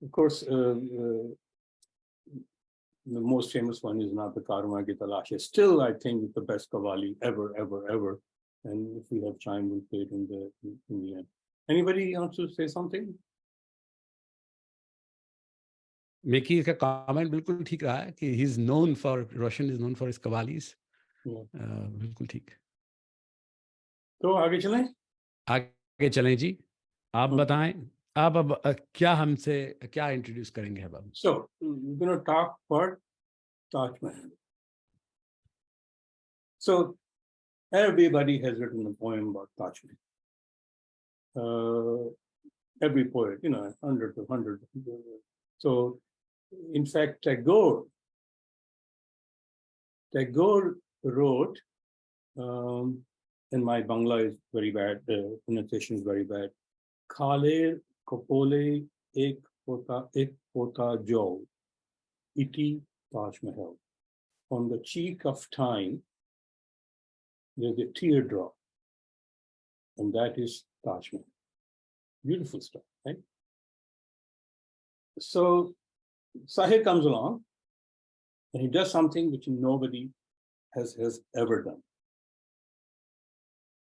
Of course, the most famous one is not the Karma Ki Talash. Still, I think it's the best Qawwali ever, ever, ever. And if we have time, we'll play it in the end. Anybody wants to say something? Mickey का comment बिल्कुल ठीक रहा है कि he is known for, Roshan is known for his qawwalis. बिल्कुल ठीक. तो आगे चलें? आगे चलें जी. आप बताएं. आप अब क्या हमसे क्या इंट्रोड्यूस करेंगे अब? So we're going to talk about Taj Mahal. So everybody has written a poem about Taj Mahal. Every poet, you know, hundreds of. So in fact, Tagore wrote, and my Bangla is very bad, the pronunciation is very bad. Khale Kopole ek pota jo, iti Taj Mahal. On the cheek of time, there's a teardrop, and that is Taj Mahal. Beautiful stuff, right? So Sahir comes along, and he does something which nobody has ever done.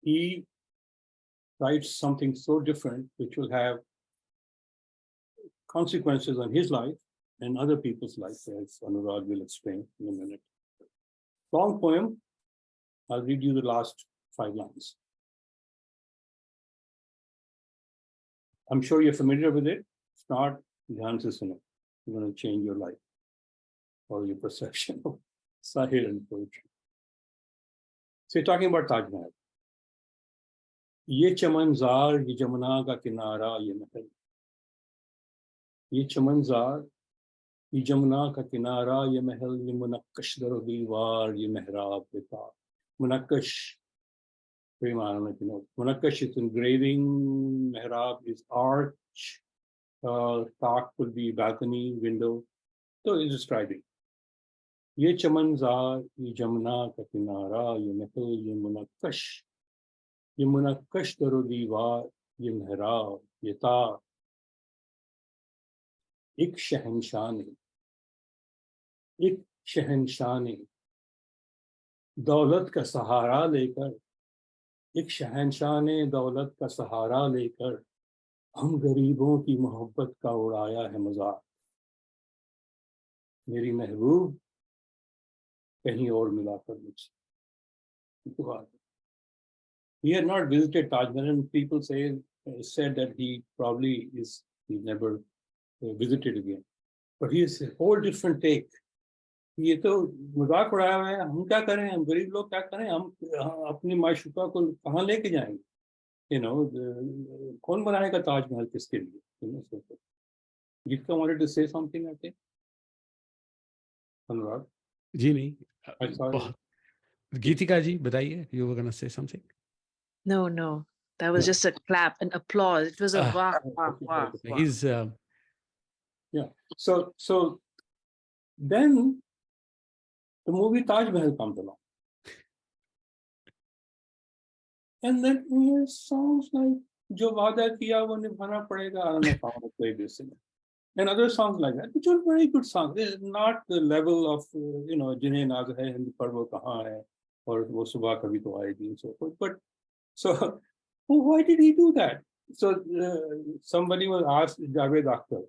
He writes something so different, which will have consequences on his life and other people's lives, as Anurag will explain in a minute. Long poem. I'll read you the last 5 lines. I'm sure you're familiar with it. If not, dhyan se suno. You're going to change your life or your perception of Sahir and poetry. So you're talking about Taj Mahal. Ye chamanzar, ye jamuna ka kinara, ye mahal. Ye chamanzar, ye jamuna ka kinara, ye mahal, ye munakkash daro diwar, ye mehrab beta. Munakkash, Munakkash is engraving, mehrab is arch, tak could be balcony, window. So it's describing. Ye chamanzar, ye jamuna ka kinara, ye mahal, ye munakkash daro diwar, ye mehrab, ye ta. एक शहंशाह ने दौलत का सहारा लेकर, एक शहंशाह ने दौलत का सहारा लेकर हम गरीबों की मोहब्बत का उड़ाया है मजाक. मेरी महबूब कहीं और मिला कर मुझसे. He had not visited Taj Mahal, and people said that he never visited again. But he has a whole different take. ये तो मजाक उड़ाया हुआ है. हम क्या करें, हम गरीब लोग क्या करें, हम अपनी माशूका को कहाँ लेके जाएंगे, you know, कौन बनाएगा ताजमहल किसके लिए, you know. So Geetika wanted to say something, I think. Anurag जी नहीं. I saw it. Geetika ji, बताइए. You were going to say something? No, that was just a clap, an applause. It was a wow. He's yeah. So then the movie Taj Mahal comes along, and then it sounds like जो वादा किया वो निभाना पड़ेगा. I don't know how to play this, and other songs like that, which are very good songs. This is not the level of you know, जिन्हें नाज है हिंद पर वो कहाँ है और वो सुबह कभी तो आएगी and so forth. But so why did he do that? So somebody was asked, Javed Akhtar.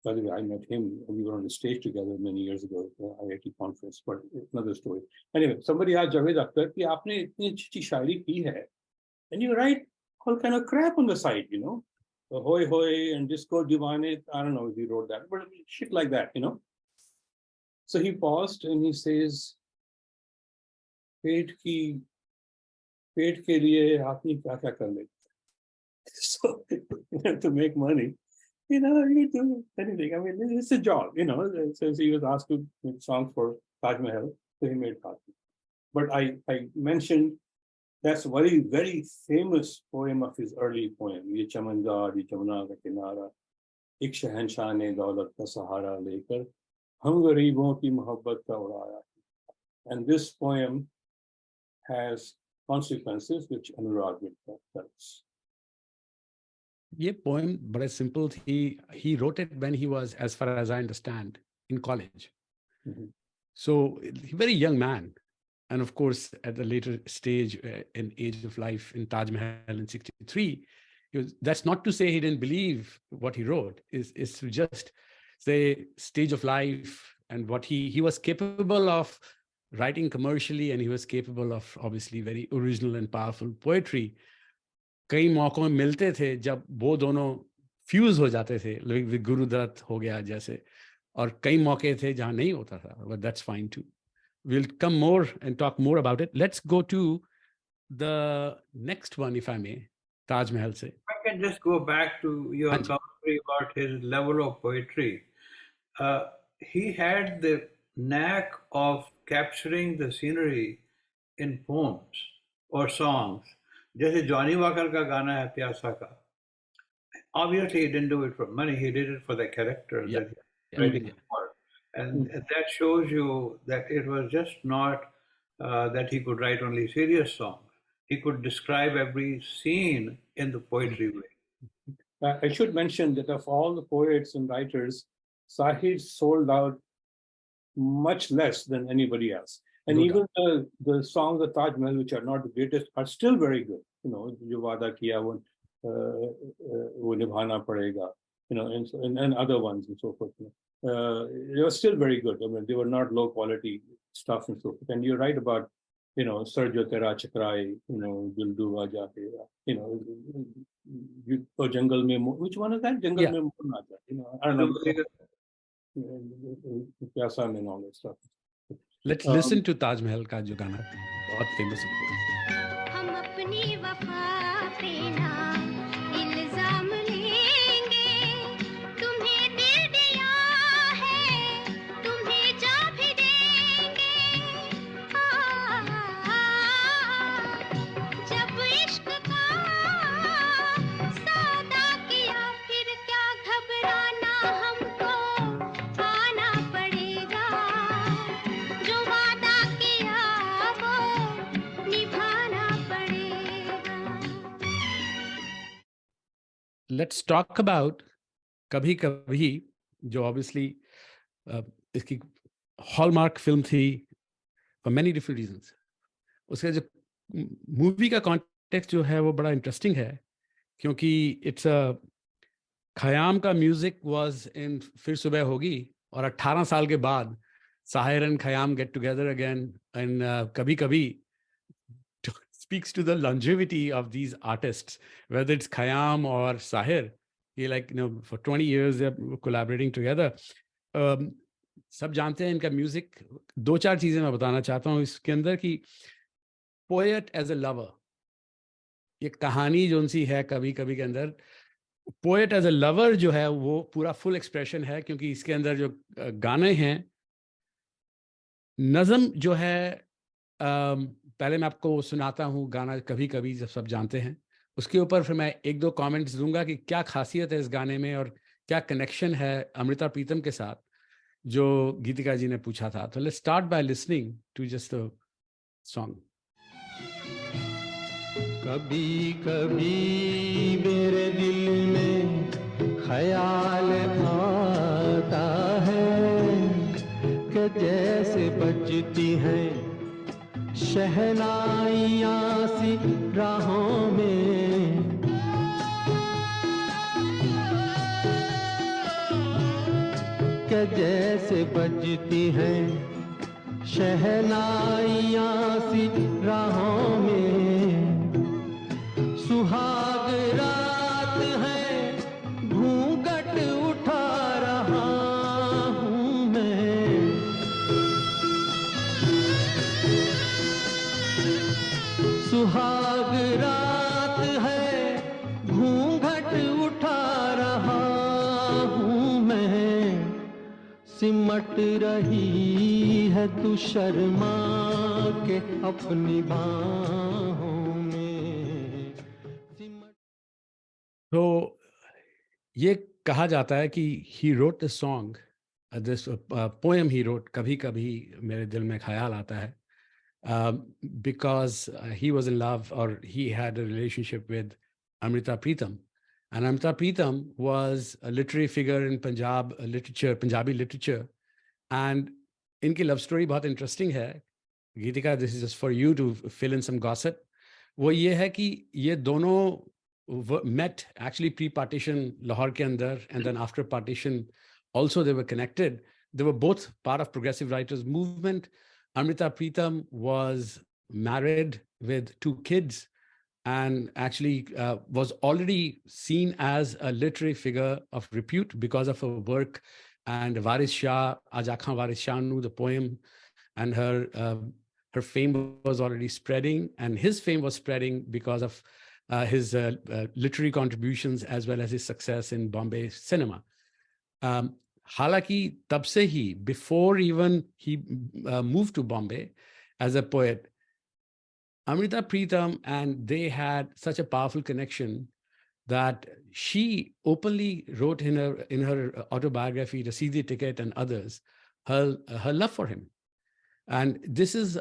By the way, I met him. We were on the stage together many years ago at the IIT conference, but another story. Anyway, somebody asked Javed Akhtar, कि आपने इतनी अच्छी शायरी की है, and you write all kind of crap on the side, you know, hoy hoy and disco divane. I don't know if he wrote that, but shit like that, you know. So he paused and he says, पेट के लिए आदमी क्या क्या कर लेते हैं. So to make money, you do anything. I mean, it's a job, Since he was asked to make songs for Taj Mahal, so he made Taj Mahal. But I mentioned that's a very, very famous poem of his early poem. Ye chamandar, ye chamna ka kinara, ek shahanshah ne daulat ka sahara lekar, hum garibon ki mohabbat ka udaya. And this poem has consequences which Anurag will tell us. ये poem very simple. He wrote it when he was, as far as I understand, in college. Mm-hmm. So very young man. And of course, at a later stage in age of life in Taj Mahal in 63, that's not to say he didn't believe what he wrote, is to just say stage of life and what he was capable of writing commercially, and he was capable of obviously very original and powerful poetry. कई मौकों में मिलते थे जब वो दोनों fuse हो जाते थे, गुरुदत्त हो गया जैसे, और कई मौके थे जहां नहीं होता था, but that's fine too. We'll come more and talk more about it. Let's go to the next one, if I may, Taj Mahal se. I can just go back to your commentary about his level of poetry. He had the knack of capturing the scenery in poems or songs. जैसे Johnny walker का गाना है प्यासा का. Obviously, he didn't do it for money. He did it for the character that he was writing for. And that shows you that it was just not that he could write only serious songs. He could describe every scene in the poetry way. I should mention that of all the poets and writers, Sahir sold out much less than anybody else. And even the songs of Taj Mahal, which are not the greatest, are still very good. Jo Wada Kiya, wo Nibhana Padega, and other ones and so forth. They were still very good. I mean, they were not low quality stuff and so forth. And you're right about, Sarjo Tera Chakrai, Dildu Vaja, Jungle Mein, which one is that? Jungle Mein Moon, I don't know. Pyasa Mein, all that stuff. Let's listen to Taj Mahal ka jo gana bahut famous hai. हम अपनी वफा पे ना इल्जाम लेंगे, तुम्हें दिल दिया है, तुम्हें जा भी देंगे. जब इश्क का सौदा किया, फिर क्या घबराना, हमको आना पड़ेगा. जो वादा किया वो निभाना पड़ेगा. Let's talk about कभी कभी, जो obviously इसकी hallmark film थी for many different reasons. उसका जो movie का context जो है वो बड़ा interesting है, क्योंकि it's a खयाम का music was in फिर सुबह होगी, और 18 साल के बाद Sahir and Khayyam get together again, and Kabhi Kabhi speaks to the longevity of these artists, whether it's Khayyam or Sahir. For 20 years they're collaborating together. सब जानते हैं इनका म्यूजिक. 2-4 चीजें मैं बताना चाहता हूँ इसके अंदर कि poet as a lover, ये कहानी जो सी है कभी कभी के अंदर, poet as a lover जो है वो पूरा full expression है, क्योंकि इसके अंदर जो गाने हैं, नज़म जो है, पहले मैं आपको सुनाता हूँ गाना कभी कभी, जब सब जानते हैं, उसके ऊपर फिर मैं 1-2 कमेंट्स दूंगा कि क्या खासियत है इस गाने में और क्या कनेक्शन है अमृता प्रीतम के साथ, जो गीतिका जी ने पूछा था. तो let's start by listening to just the song. कभी कभी मेरे दिल में ख्याल आता है कि जैसे बजती हैं शहनाइयाँ सी राहों में, कि जैसे बजती हैं शहनाइयाँ सी राहों में. सुहाग रात है घूंघट उठा रहा हूँ मैं, सिमट रही है तू शर्मा के अपनी बाहों में सिमट। तो ये कहा जाता है कि he wrote the song, this poem he wrote, कभी कभी मेरे दिल में ख्याल आता है, because he was in love, or he had a relationship with Amrita Pritam. And Amrita Pritam was a literary figure in Punjabi literature. And इनकी love story बहुत interesting है. Geetika, this is just for you to fill in some gossip. वो ये है कि ये दोनों met actually pre-partition Lahore के अंदर, and then after partition also they were connected. They were both part of progressive writers movement. Amrita Pritam was married with 2 kids and actually was already seen as a literary figure of repute because of her work. And Waris Shah, Ajakhan Waris Shah knew the poem, and her fame was already spreading, and his fame was spreading because of his literary contributions as well as his success in Bombay cinema. Halaki tab se hi, before even he moved to Bombay as a poet, Amrita Pritam and they had such a powerful connection that she openly wrote in her autobiography, Rasidi Ticket and others, her love for him. And this is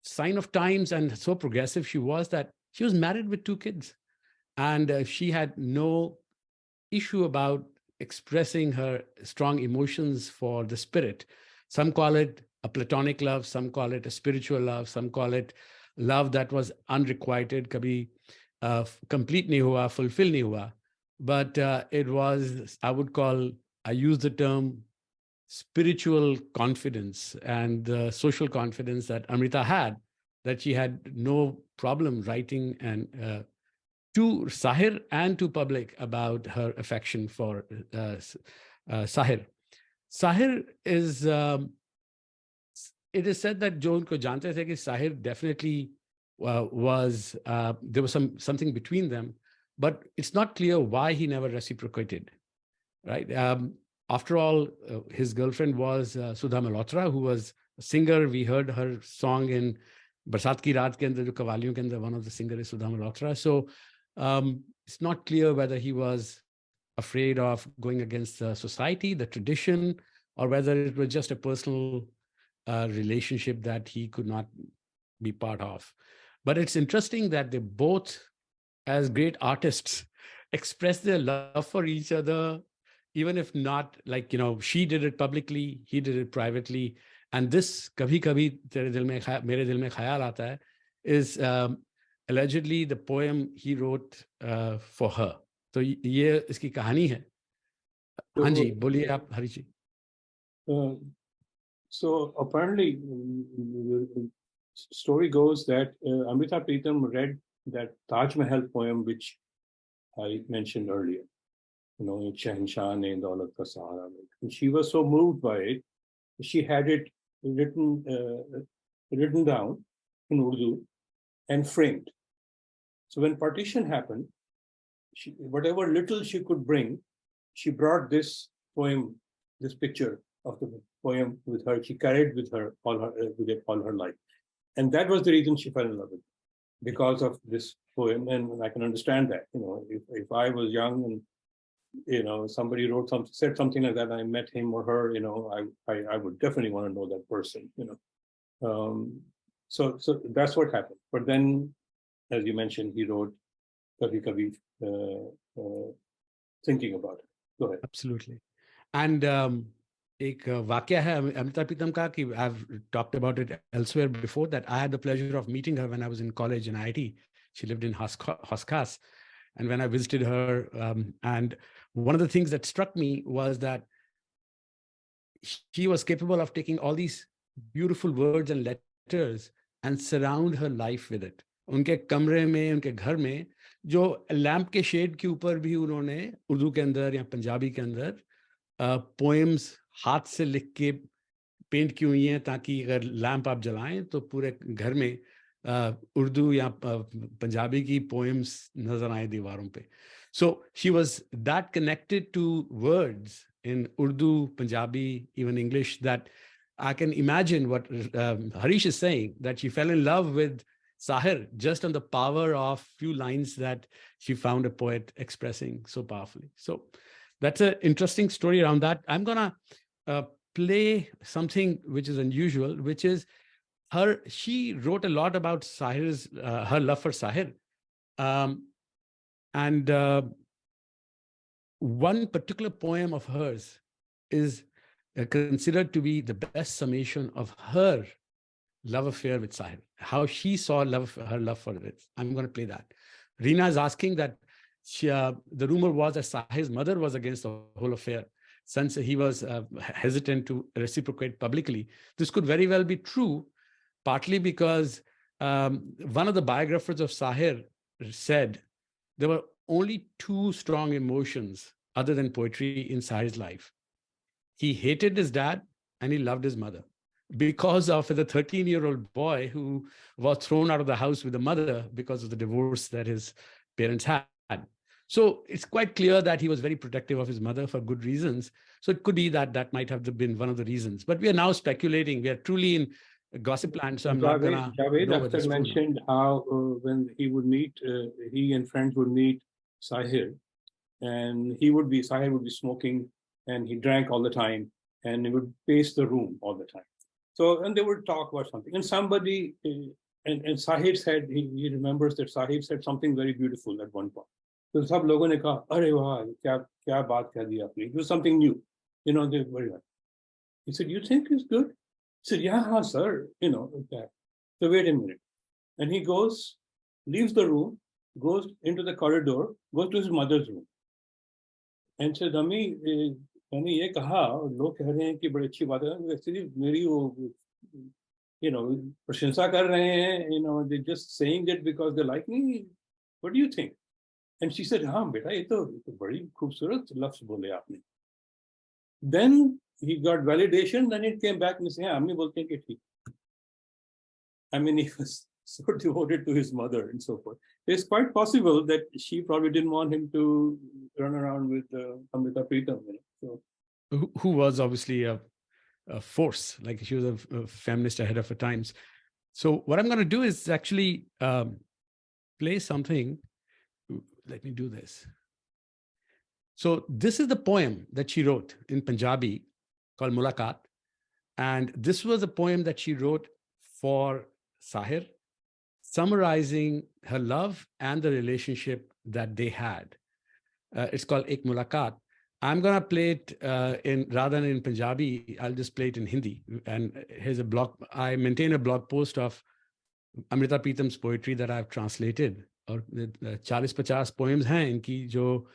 sign of times, and so progressive she was that she was married with 2 kids. And she had no issue about expressing her strong emotions for the spirit. Some call it a platonic love, some call it a spiritual love, some call it love that was unrequited, kabhi complete nahi hua, fulfill nahi hua. But it was, I use the term spiritual confidence and the social confidence that Amrita had, that she had no problem writing and to Sahir and to public about her affection for Sahir. Sahir is, it is said that jo unko jante the ki Sahir definitely was, there was something between them, but it's not clear why he never reciprocated, right? After all, his girlfriend was Sudha Malhotra, who was a singer. We heard her song in Barsat Ki Raat ke andar, jo Kavaliyon ke andar, one of the singers is Sudha Malhotra. So it's not clear whether he was afraid of going against the society, the tradition, or whether it was just a personal relationship that he could not be part of. But it's interesting that they both, as great artists, expressed their love for each other, even if not, like, you know, she did it publicly, he did it privately. And this Kabhi Kabhi Tere Dil Mein Mere Dil Mein Khayal Aata Hai is allegedly the poem he wrote for her. So ये इसकी कहानी है. हाँ जी, बोलिए आप हरी जी. So apparently, the story goes that Amrita Pritam read that Taj Mahal poem, which I mentioned earlier, you know, Shahenshah ne Daulat ka Sahara. And she was so moved by it, she had it written down in Urdu and framed. So when partition happened, whatever little she could bring, she brought this poem, this picture of the poem with her. She carried with her all her life, and that was the reason she fell in love with it, because of this poem. And I can understand that. You know, if I was young and, you know, somebody said something like that, I met him or her, you know, I would definitely want to know that person. You know, so that's what happened. But then, as you mentioned, he wrote Kabhi Kabhi, thinking about it. Go ahead. Absolutely. And एक वाक्य है अमृता प्रीतम का कि I've talked about it elsewhere before, that I had the pleasure of meeting her when I was in college in IIT. She lived in Hoskas. And when I visited her, and one of the things that struck me was that she was capable of taking all these beautiful words and letters and surround her life with it. उनके कमरे में, उनके घर में, जो lamp के shade के ऊपर भी उन्होंने उर्दू के अंदर या पंजाबी के अंदर पोएम्स हाथ से लिख के पेंट की हुई हैं, ताकि अगर लैम्प आप जलाएं तो पूरे घर में उर्दू या पंजाबी की poems नजर आए दीवारों पे. So she was that connected to words in Urdu, Punjabi, even English, that I can imagine what Harish is saying, that she fell in love with Sahir just on the power of few lines that she found a poet expressing so powerfully. So that's an interesting story around that. I'm gonna play something which is unusual, which is she wrote a lot about Sahir's, her love for Sahir. And one particular poem of hers is considered to be the best summation of her love affair with Sahir, how she saw her love for it. I'm going to play that. Reena is asking that the rumor was that Sahir's mother was against the whole affair, since he was hesitant to reciprocate publicly. This could very well be true, partly because one of the biographers of Sahir said there were only two strong emotions other than poetry in Sahir's life. He hated his dad and he loved his mother, because of the 13-year-old boy who was thrown out of the house with the mother because of the divorce that his parents had. So it's quite clear that he was very protective of his mother for good reasons. So it could be that that might have been one of the reasons. But we are now speculating. We are truly in gossip land, so I'm not going to. Javed Akhtar mentioned how when he would meet, he and friends would meet Sahir, and Sahir would be smoking, and he drank all the time, and he would pace the room all the time. So, and they would talk about something, and somebody, and Sahir said, he remembers that Sahir said something very beautiful at one point. So सब लोगों ने कहा, अरे वाह, क्या बात कह दी आपने? It was something new, they were very well. He said, you think it's good? He said, yeah, sir, okay. So wait a minute. And he leaves the room, goes into the corridor, goes to his mother's room, and said, Ami, मैंने ये कहा, लोग कह रहे हैं कि बड़ी अच्छी बात है, एक्चुअली मेरी वो, प्रशंसा कर रहे हैं, they're just saying it because they like me. What do you think? And she said, हाँ बेटा, ये तो बड़ी खूबसूरत लफ्ज़ बोले आपने. Then he got validation, then it came back and said, हाँ, अम्मी बोलते हैं कि ठीक. I mean, he was so devoted to his mother and so forth. It's quite possible that she probably didn't want him to run around with Amrita Pritam, so. Who was obviously a force, like she was a feminist ahead of her times. So what I'm going to do is actually play something. Let me do this. So this is the poem that she wrote in Punjabi called Mulaqat. And this was a poem that she wrote for Sahir, summarizing her love and the relationship that they had. It's called Ek Mulaqat. I'm going to play it rather than in Punjabi, I'll just play it in Hindi. And here's a blog. I maintain a blog post of Amrita Pritam's poetry that I've translated. और 40-50 poems हैं इनकी जो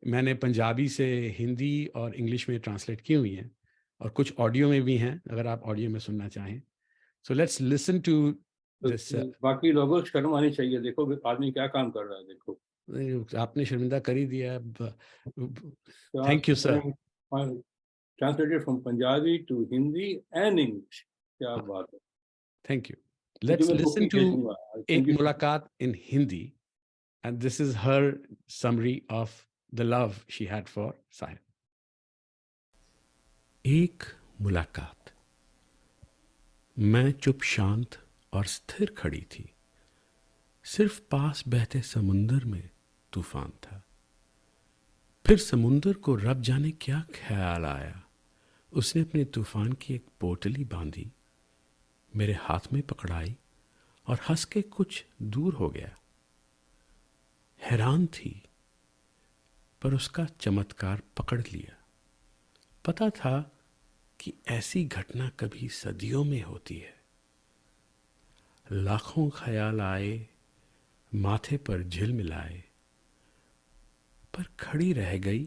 मैंने पंजाबी से हिंदी और English में translate की हुई हैं, और कुछ ऑडियो में भी हैं अगर आप ऑडियो में सुनना चाहें. So let's listen to this. बाकी लोगों को शर्म आनी चाहिए, देखो आदमी क्या काम कर रहा है, देखो. आपने शर्मिंदा कर ही दिया. Thank you, sir. Translated from Punjabi to Hindi and English. क्या बात है. Thank you. Let's listen to Ek Mulaqat in Hindi. And this is her summary of the love she had for Sahir. एक मुलाकात. मैं चुप शांत और स्थिर खड़ी थी. सिर्फ पास बहते समुंदर में तूफान था. फिर समुंदर को रब जाने क्या ख्याल आया. उसने अपने तूफान की एक पोटली बांधी, मेरे हाथ में पकड़ाई और हंस के कुछ दूर हो गया. हैरान थी, पर उसका चमत्कार पकड़ लिया. पता था कि ऐसी घटना कभी सदियों में होती है. लाखों ख्याल आए, माथे पर झिलमिलाए, पर खड़ी रह गई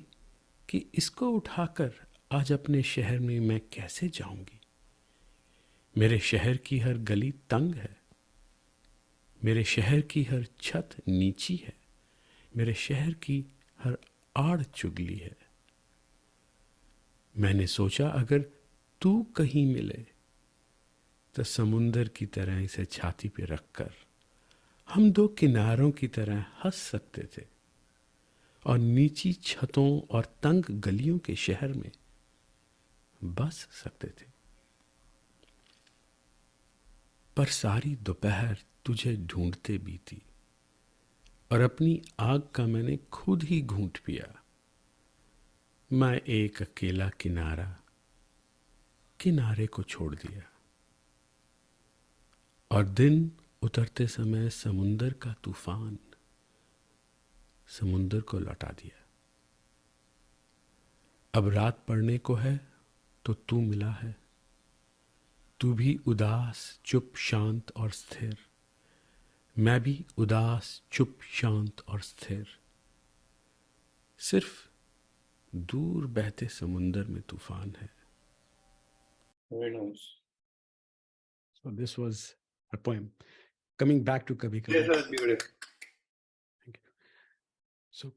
कि इसको उठाकर आज अपने शहर में मैं कैसे जाऊंगी. मेरे शहर की हर गली तंग है, मेरे शहर की हर छत नीची है, मेरे शहर की हर आड़ चुगली है. मैंने सोचा अगर तू कहीं मिले तो समुंदर की तरह इसे छाती पे रखकर हम दो किनारों की तरह हंस सकते थे और नीची छतों और तंग गलियों के शहर में बस सकते थे। पर सारी दोपहर तुझे ढूंढते बीती और अपनी आग का मैंने खुद ही घूंट पिया। मैं एक अकेला किनारा किनारे को छोड़ दिया और दिन उतरते समय समुंदर का तूफान समुंदर को लौटा दिया। अब रात पड़ने को है तो तू मिला है, तू भी उदास चुप शांत और स्थिर, मैं भी उदास चुप शांत और स्थिर। सिर्फ दूर बहते समुंदर में तूफान है। Very nice. So this was a poem. Coming back to Kabhi Kabhi. Yes, that's beautiful. Thank you. So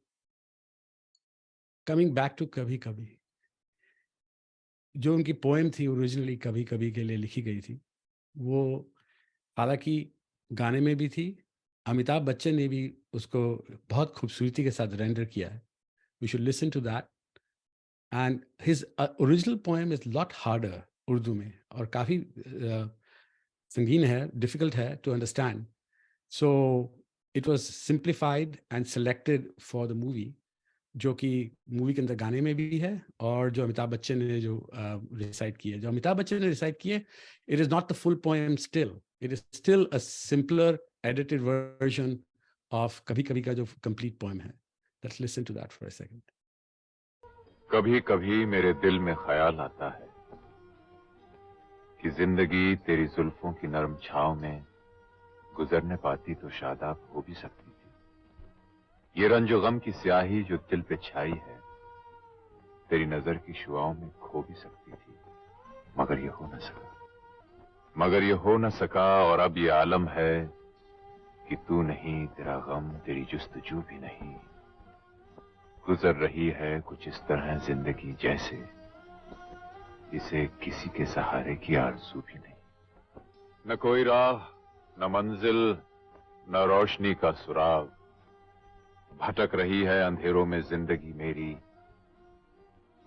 coming back to Kabhi Kabhi, जो उनकी पोएम थी ओरिजिनली कभी कभी के लिए लिखी गई थी, वो हालांकि गाने में भी थी, अमिताभ बच्चन ने भी उसको बहुत खूबसूरती के साथ रेंडर किया है. We should listen to that. And his original poem is lot harder Urdu में और काफ़ी संगीन है, डिफ़िकल्ट है to understand. So it was simplified and selected for the movie, जो कि मूवी के अंदर गाने में भी है और जो अमिताभ बच्चन ने जो रिसाइट किए, जो अमिताभ बच्चन ने रिसाइट किए, it is not the full poem still. It is still a simpler edited version of कभी कभी का जो complete poem है. Let's listen to that for a second. कभी कभी मेरे दिल में ख्याल आता है कि जिंदगी तेरी जुल्फों की नरम छांव में गुजरने पाती तो शादाब हो भी सकती थी। ये रंजो गम की स्याही जो दिल पे छाई है तेरी नजर की शुआओं में खो भी सकती थी, मगर ये हो न सका और अब ये आलम है कि तू नहीं, तेरा गम, तेरी जुस्तजू भी नहीं। गुजर रही है कुछ इस तरह जिंदगी जैसे इसे किसी के सहारे की आरज़ू भी नहीं। न कोई राह, न मंजिल, न रोशनी का सुराग, भटक रही है अंधेरों में जिंदगी मेरी।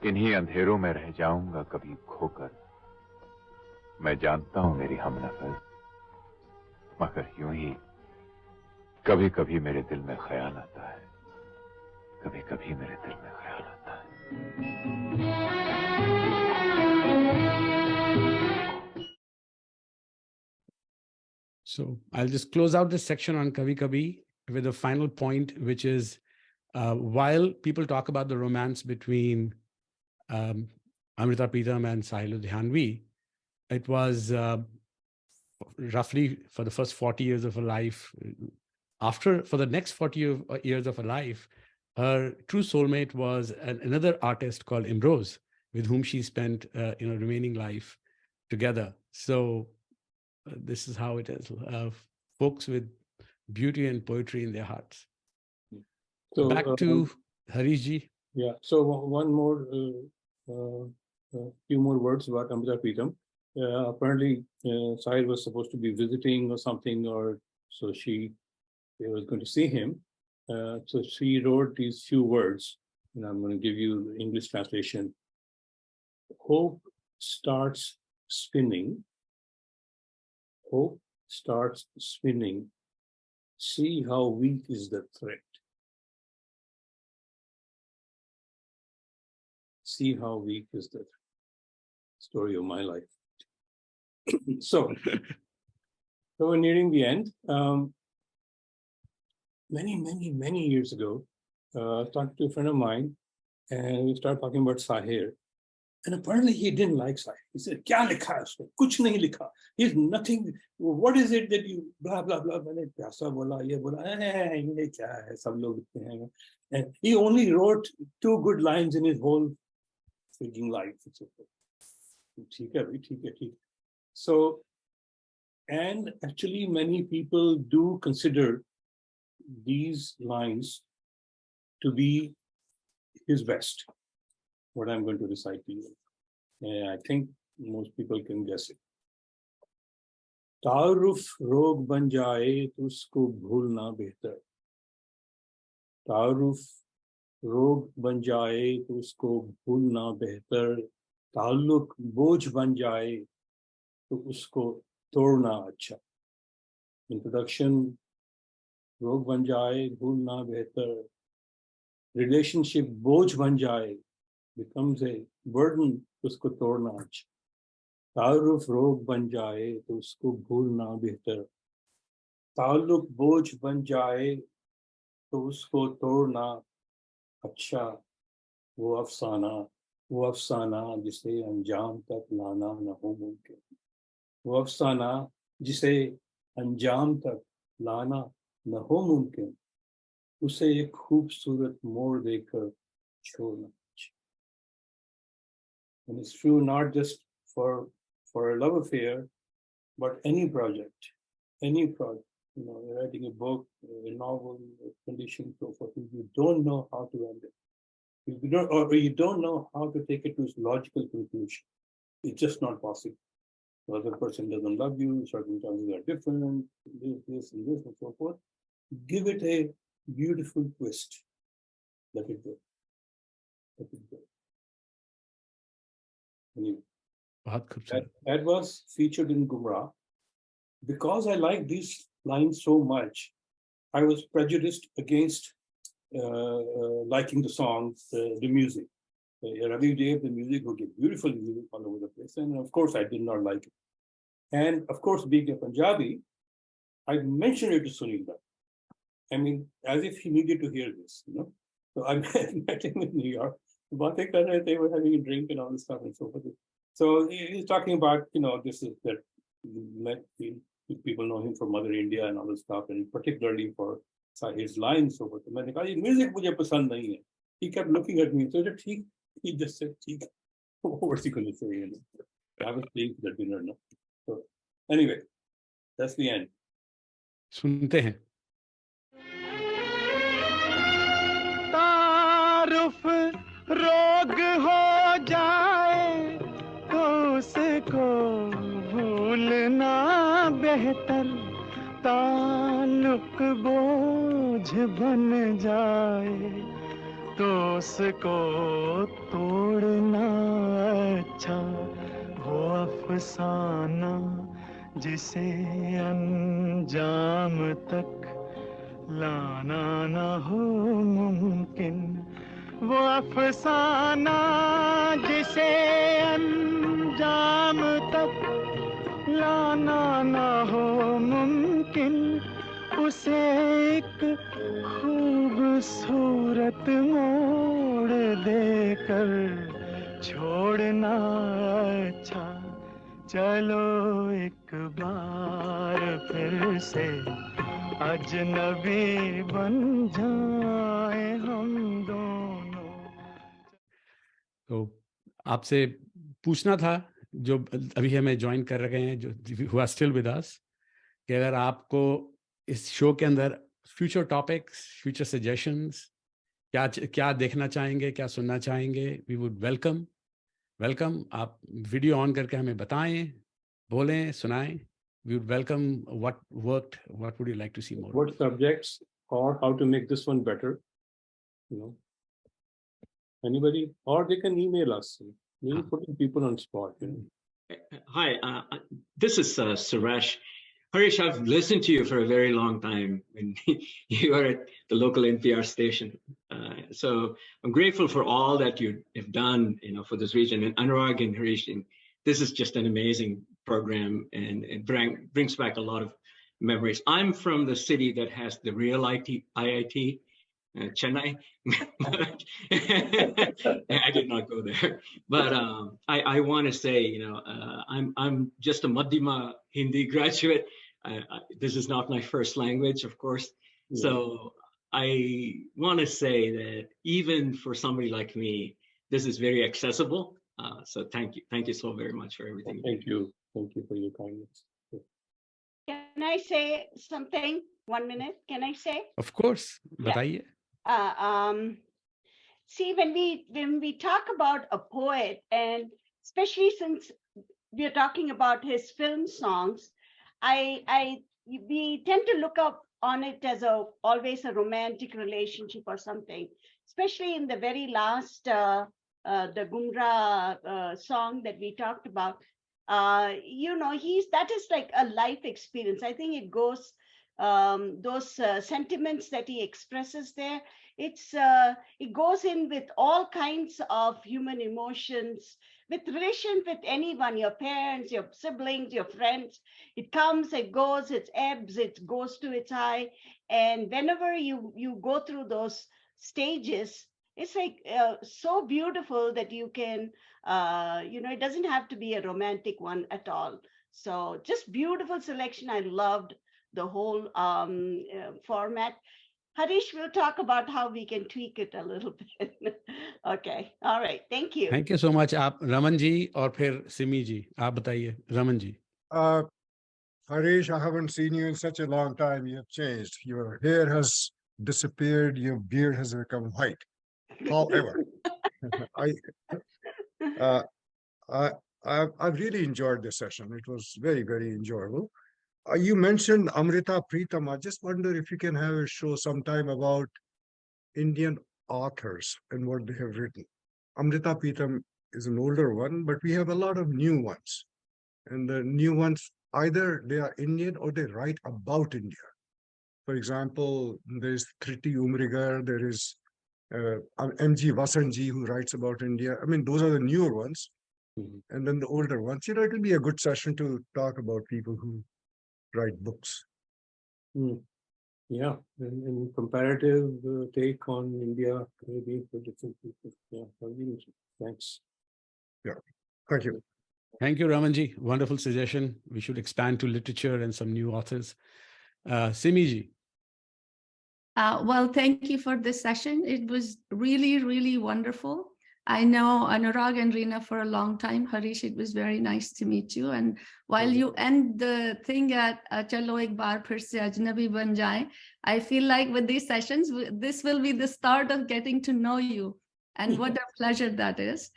इन्हीं अंधेरों में रह जाऊंगा कभी खोकर। मैं जानता हूं मेरी हमनफर, मगर यूं ही कभी कभी मेरे दिल में ख्याल आता है, कभी कभी मेरे दिल में ख्याल आता है। So I'll just close out this section on Kabhi Kabhi with a final point, which is while people talk about the romance between Amrita Pritam and Sahir Ludhianvi, it was roughly for the first 40 years of her life. For the next 40 years of her life, her true soulmate was another artist called Imroz, with whom she spent remaining life together. So this is how it is. Folks with beauty and poetry in their hearts. So back to Harish ji. Yeah. So one more, few more words about Amrita Pritam. Apparently, Sahir was supposed to be visiting or something, or so she was going to see him. So she wrote these few words, and I'm going to give you the English translation. Hope starts spinning. Hope starts spinning. See how weak is the thread. See how weak is the story of my life. So we're nearing the end. Many years ago, I talked to a friend of mine, and we started talking about Sahir. And apparently he didn't like Sahir. He said, "Kya likha hai usko? Kuch nahi likha. He's nothing. What is it that you blah blah blah?" Maine pyasa bola, ye bola, ye kya hai? Sab log likhte hain. And he only wrote 2 good lines in his whole freaking life. Theek hai. So, and actually many people do consider these lines to be his best, what I'm going to recite to you. And I think most people can guess it. तारुफ रोग बन जाए तो उसको भूलना बेहतर। तारुफ रोग बन जाए तो उसको भूलना बेहतर। ताल्लुक बोझ बन जाए तो उसको तोड़ना अच्छा। इंट्रोडक्शन, रोग बन जाए भूलना बेहतर। रिलेशनशिप बोझ बन जाए, becomes a burden, उसको तोड़ना अच्छा। तारुफ रोग बन जाए तो उसको भूलना बेहतर। ताल्लुक बोझ बन जाए तो उसको तोड़ना अच्छा। वो अफसाना जिसे अंजाम तक लाना न हो मुमकिन। वो अफसाना जिसे अंजाम तक लाना न हो मुमकिन, उसे एक खूबसूरत मोड़ देकर छोड़ना। And it's true not just for a love affair, but any project, You know, you're writing a book, a novel, a condition, so forth. If you don't know how to end it, if you don't, or you don't know how to take it to its logical conclusion, it's just not possible. The other person doesn't love you, circumstances are different, this and so forth. Give it a beautiful twist. Let it go. Let it go. Anyway, that was featured in Gumrah. Because I like these lines so much, I was prejudiced against liking the songs, the music. Ravi Dev, the music would get beautiful music all over the place. And of course, I did not like it. And of course, being a Punjabi, I mentioned it to Sunil Dutt. I mean, as if he needed to hear this, you know. So I met him in New York. They were having a drink and all this stuff and so forth. So he's talking about, you know, this is that people know him from Mother India and all this stuff, and particularly for his lines. So forth. Music mujhe pasand nahi hai. He kept looking at me. So he just said, what's he going to say? You know? I was playing for the dinner now. So anyway, that's the end. सुनते हैं। तारुफ रोग हो जाए तो उसको भूलना बेहतर। ताल्लुक बोझ बन जाए तो उसको तोड़ना अच्छा। वो अफसाना जिसे अंजाम तक लाना न हो मुमकिन। वो अफसाना जिसे अंजाम तक लाना न हो मुमकिन, उसे एक खूबसूरत मोड़ देकर छोड़ना अच्छा। चलो एक बार फिर से अजनबी बन जाए हम दोनों। तो आपसे पूछना था, जो अभी हमें ज्वाइन कर रहे हैं, जो who are still with us, कि अगर आपको इस शो के अंदर फ्यूचर टॉपिक्स, फ्यूचर सजेशंस, क्या देखना चाहेंगे, क्या सुनना चाहेंगे, वी वुड वेलकम। आप वीडियो ऑन करके हमें बताएं, बोलें, सुनाएं. We would welcome what worked, what would you like to see more? What subjects, or how to make this one better, you know. Anybody, or they can email us. Maybe putting people on spot, you know. Hi, this is Suresh. Harish, I've listened to you for a very long time when you are at the local NPR station. So I'm grateful for all that you have done, you know, for this region. And Anurag and Harish, and this is just an amazing program, and it brings back a lot of memories. I'm from the city that has the real IIT, Chennai. I did not go there, but I want to say, you know, I'm just a Madhyama Hindi graduate. This is not my first language, of course. Yeah. So I want to say that even for somebody like me, this is very accessible. So thank you so very much for everything. Thank you for your kindness. Can I say something? 1 minute, can I say? Of course, bataiye. See, when we talk about a poet, and especially since we're talking about his film songs, we tend to look up on it as always a romantic relationship or something, especially in the very last the Gumra song that we talked about. That is like a life experience. I think it goes those sentiments that he expresses there. It goes in with all kinds of human emotions, with relation with anyone, your parents, your siblings, your friends. It comes, it goes, it ebbs, it goes to its high. And whenever you go through those stages, it's like so beautiful that you can, it doesn't have to be a romantic one at all. So just beautiful selection. I loved the whole format. Harish, we'll talk about how we can tweak it a little bit. Okay. All right. Thank you. Thank you so much. आप रमन जी और फिर सिमी जी, आप बताइए Raman ji. Harish, I haven't seen you in such a long time. You have changed. Your hair has disappeared. Your beard has become white. However, I really enjoyed this session. It was very, very enjoyable. You mentioned Amrita Pritam. I just wonder if you can have a show sometime about Indian authors and what they have written. Amrita Pritam is an older one, but we have a lot of new ones. And the new ones, either they are Indian or they write about India. For example, there's Thriti Umrigar, there is M.G. Vasanji who writes about India. I mean, those are the newer ones. And then the older ones. It will be a good session to talk about people who write books. Yeah, and comparative take on India, maybe for different people. Yeah, thanks. Yeah, thank you. Thank you, Ramanji. Wonderful suggestion. We should expand to literature and some new authors. Simiji. Well, thank you for this session. It was really, really wonderful. I know Anurag and Reena for a long time. Harish, it was very nice to meet you. And while you end the thing at Chalo Ek Baar Phir Se Ajnabi Ban Jaye, I feel like with these sessions, this will be the start of getting to know you. And what a pleasure that is.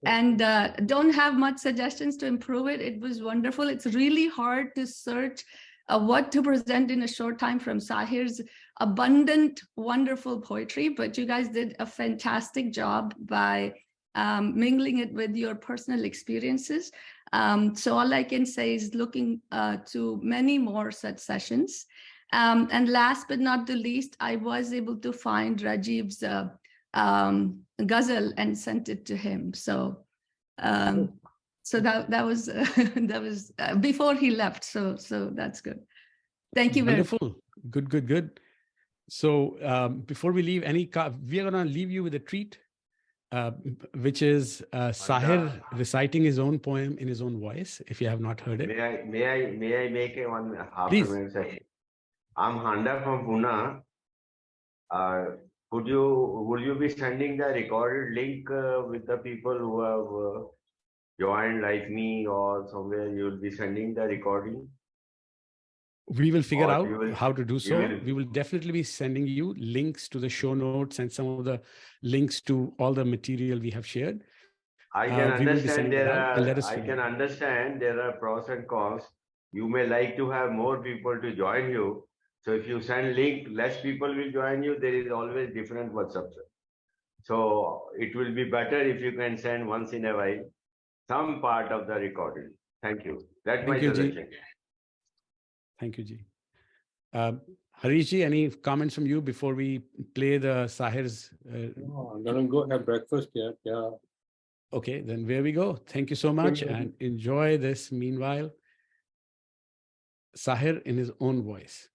And don't have much suggestions to improve it. It was wonderful. It's really hard to search what to present in a short time from Sahir's abundant, wonderful poetry, but you guys did a fantastic job by mingling it with your personal experiences. So all I can say is looking to many more such sessions. And last but not the least, I was able to find Rajiv's ghazal and sent it to him. So that was that was before he left. So that's good. Thank you very much. Wonderful. Good. So before we leave, we are going to leave you with a treat, which is Sahir reciting his own poem in his own voice. If you have not heard it, may I make a one half Please. a minute session? I'm Handa from Pune. Will you be sending the recorded link with the people who have joined like me, or somewhere you will be sending the recording? we will figure out how to do so. will- We will definitely be sending you links to the show notes and some of the links to all the material we have shared. I can we will be understand sending it out and let us I know. can understand there are pros and cons. You may like to have more people to join you. So if you send link, less people will join you. There is always different WhatsApp. So it will be better if you can send once in a while some part of the recording. Thank you. That's my Thank you, Ji. suggestion. Thank you, Ji. Harish Ji, any comments from you before we play the Sahir's? I'm gonna go have breakfast. Yeah. Okay, then where we go. Thank you so much and enjoy this. Meanwhile, Sahir in his own voice.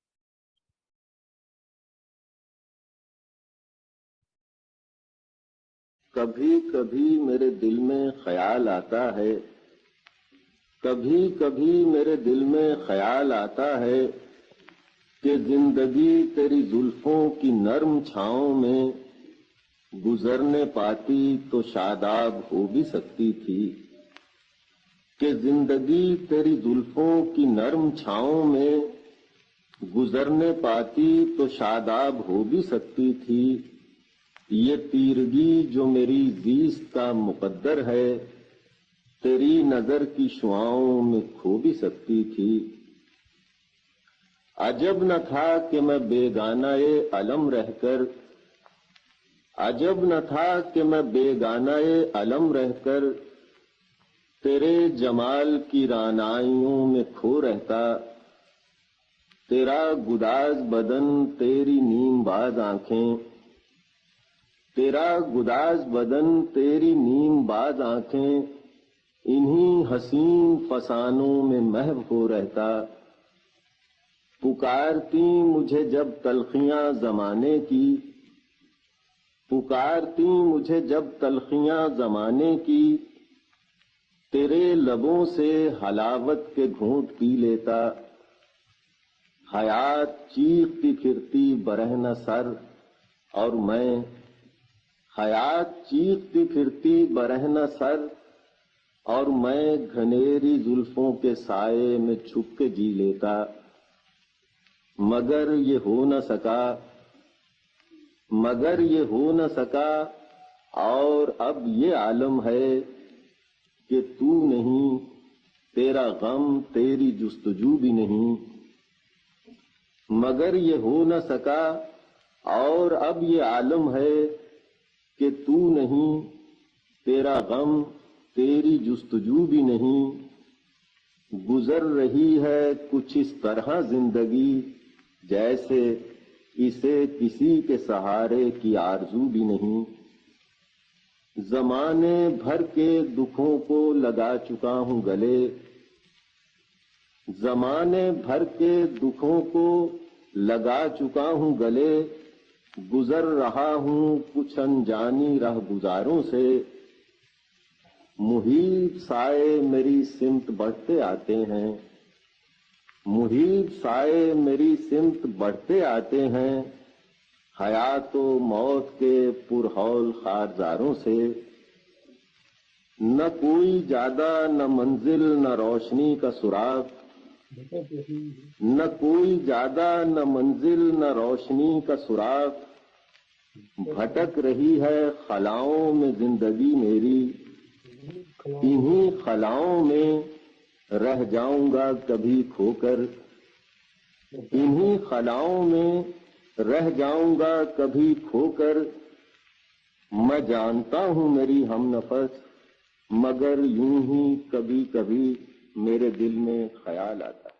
कभी कभी मेरे दिल में ख्याल आता है, कभी कभी मेरे दिल में ख्याल आता है कि जिंदगी तेरी जुल्फों की नरम छाँव में गुजरने पाती तो शादाब हो भी सकती थी, कि जिंदगी तेरी जुल्फों की नरम छाँव में गुजरने पाती तो शादाब हो भी सकती थी। ये तीरगी जो मेरी जीस्त का मुकद्दर है, तेरी नजर की शुआओं में खो भी सकती थी। अजब न था कि मैं बेगानाए अलम रहकर, अजब न था कि मैं बेगानाए अलम रहकर तेरे जमाल की रानाइयों में खो रहता। तेरा गुदाज बदन, तेरी नीमबाज आंखें, तेरा गुदाज बदन, तेरी नीमबाज आंखें, इन्हीं हसीन फसानों में महव हो रहता। पुकारती मुझे जब तलखियां जमाने की, पुकारती मुझे जब तलखियां जमाने की, तेरे लबों से हलावत के घूंट पी लेता। हयात चीखती फिरती बरहना सर और मैं, हयात चीखती फिरती बरहना सर और मैं घनेरी जुल्फों के साये में छुप के जी लेता। मगर ये हो न सका, मगर ये हो न सका, और अब ये आलम है कि तू नहीं, तेरा गम, तेरी जुस्तजू भी नहीं। मगर ये हो न सका, और अब ये आलम है कि तू नहीं, तेरा गम, तेरी जुस्तजू भी नहीं। गुजर रही है कुछ इस तरह जिंदगी, जैसे इसे किसी के सहारे की आरजू भी नहीं। जमाने भर के दुखों को लगा चुका हूं गले, जमाने भर के दुखों को लगा चुका हूं गले। गुजर रहा हूं कुछ अनजानी राह गुजारों से। मुहीब साए मेरी सिमत बढ़ते आते हैं, मुहीब साए मेरी सिमत बढ़ते आते हैं। हयात व मौत के पुरहौल खारजारों से। न कोई ज्यादा न मंजिल न रोशनी का सुराग, न कोई ज्यादा न मंजिल न रोशनी का सुराग। भटक रही है खलाओं में जिंदगी मेरी, इन्हीं खलाओं में रह जाऊंगा कभी खोकर। इन्हीं खलाओं में रह जाऊंगा कभी खोकर। मैं जानता हूं मेरी हमनफस, मगर यूं ही कभी कभी मेरे दिल में ख्याल आता है।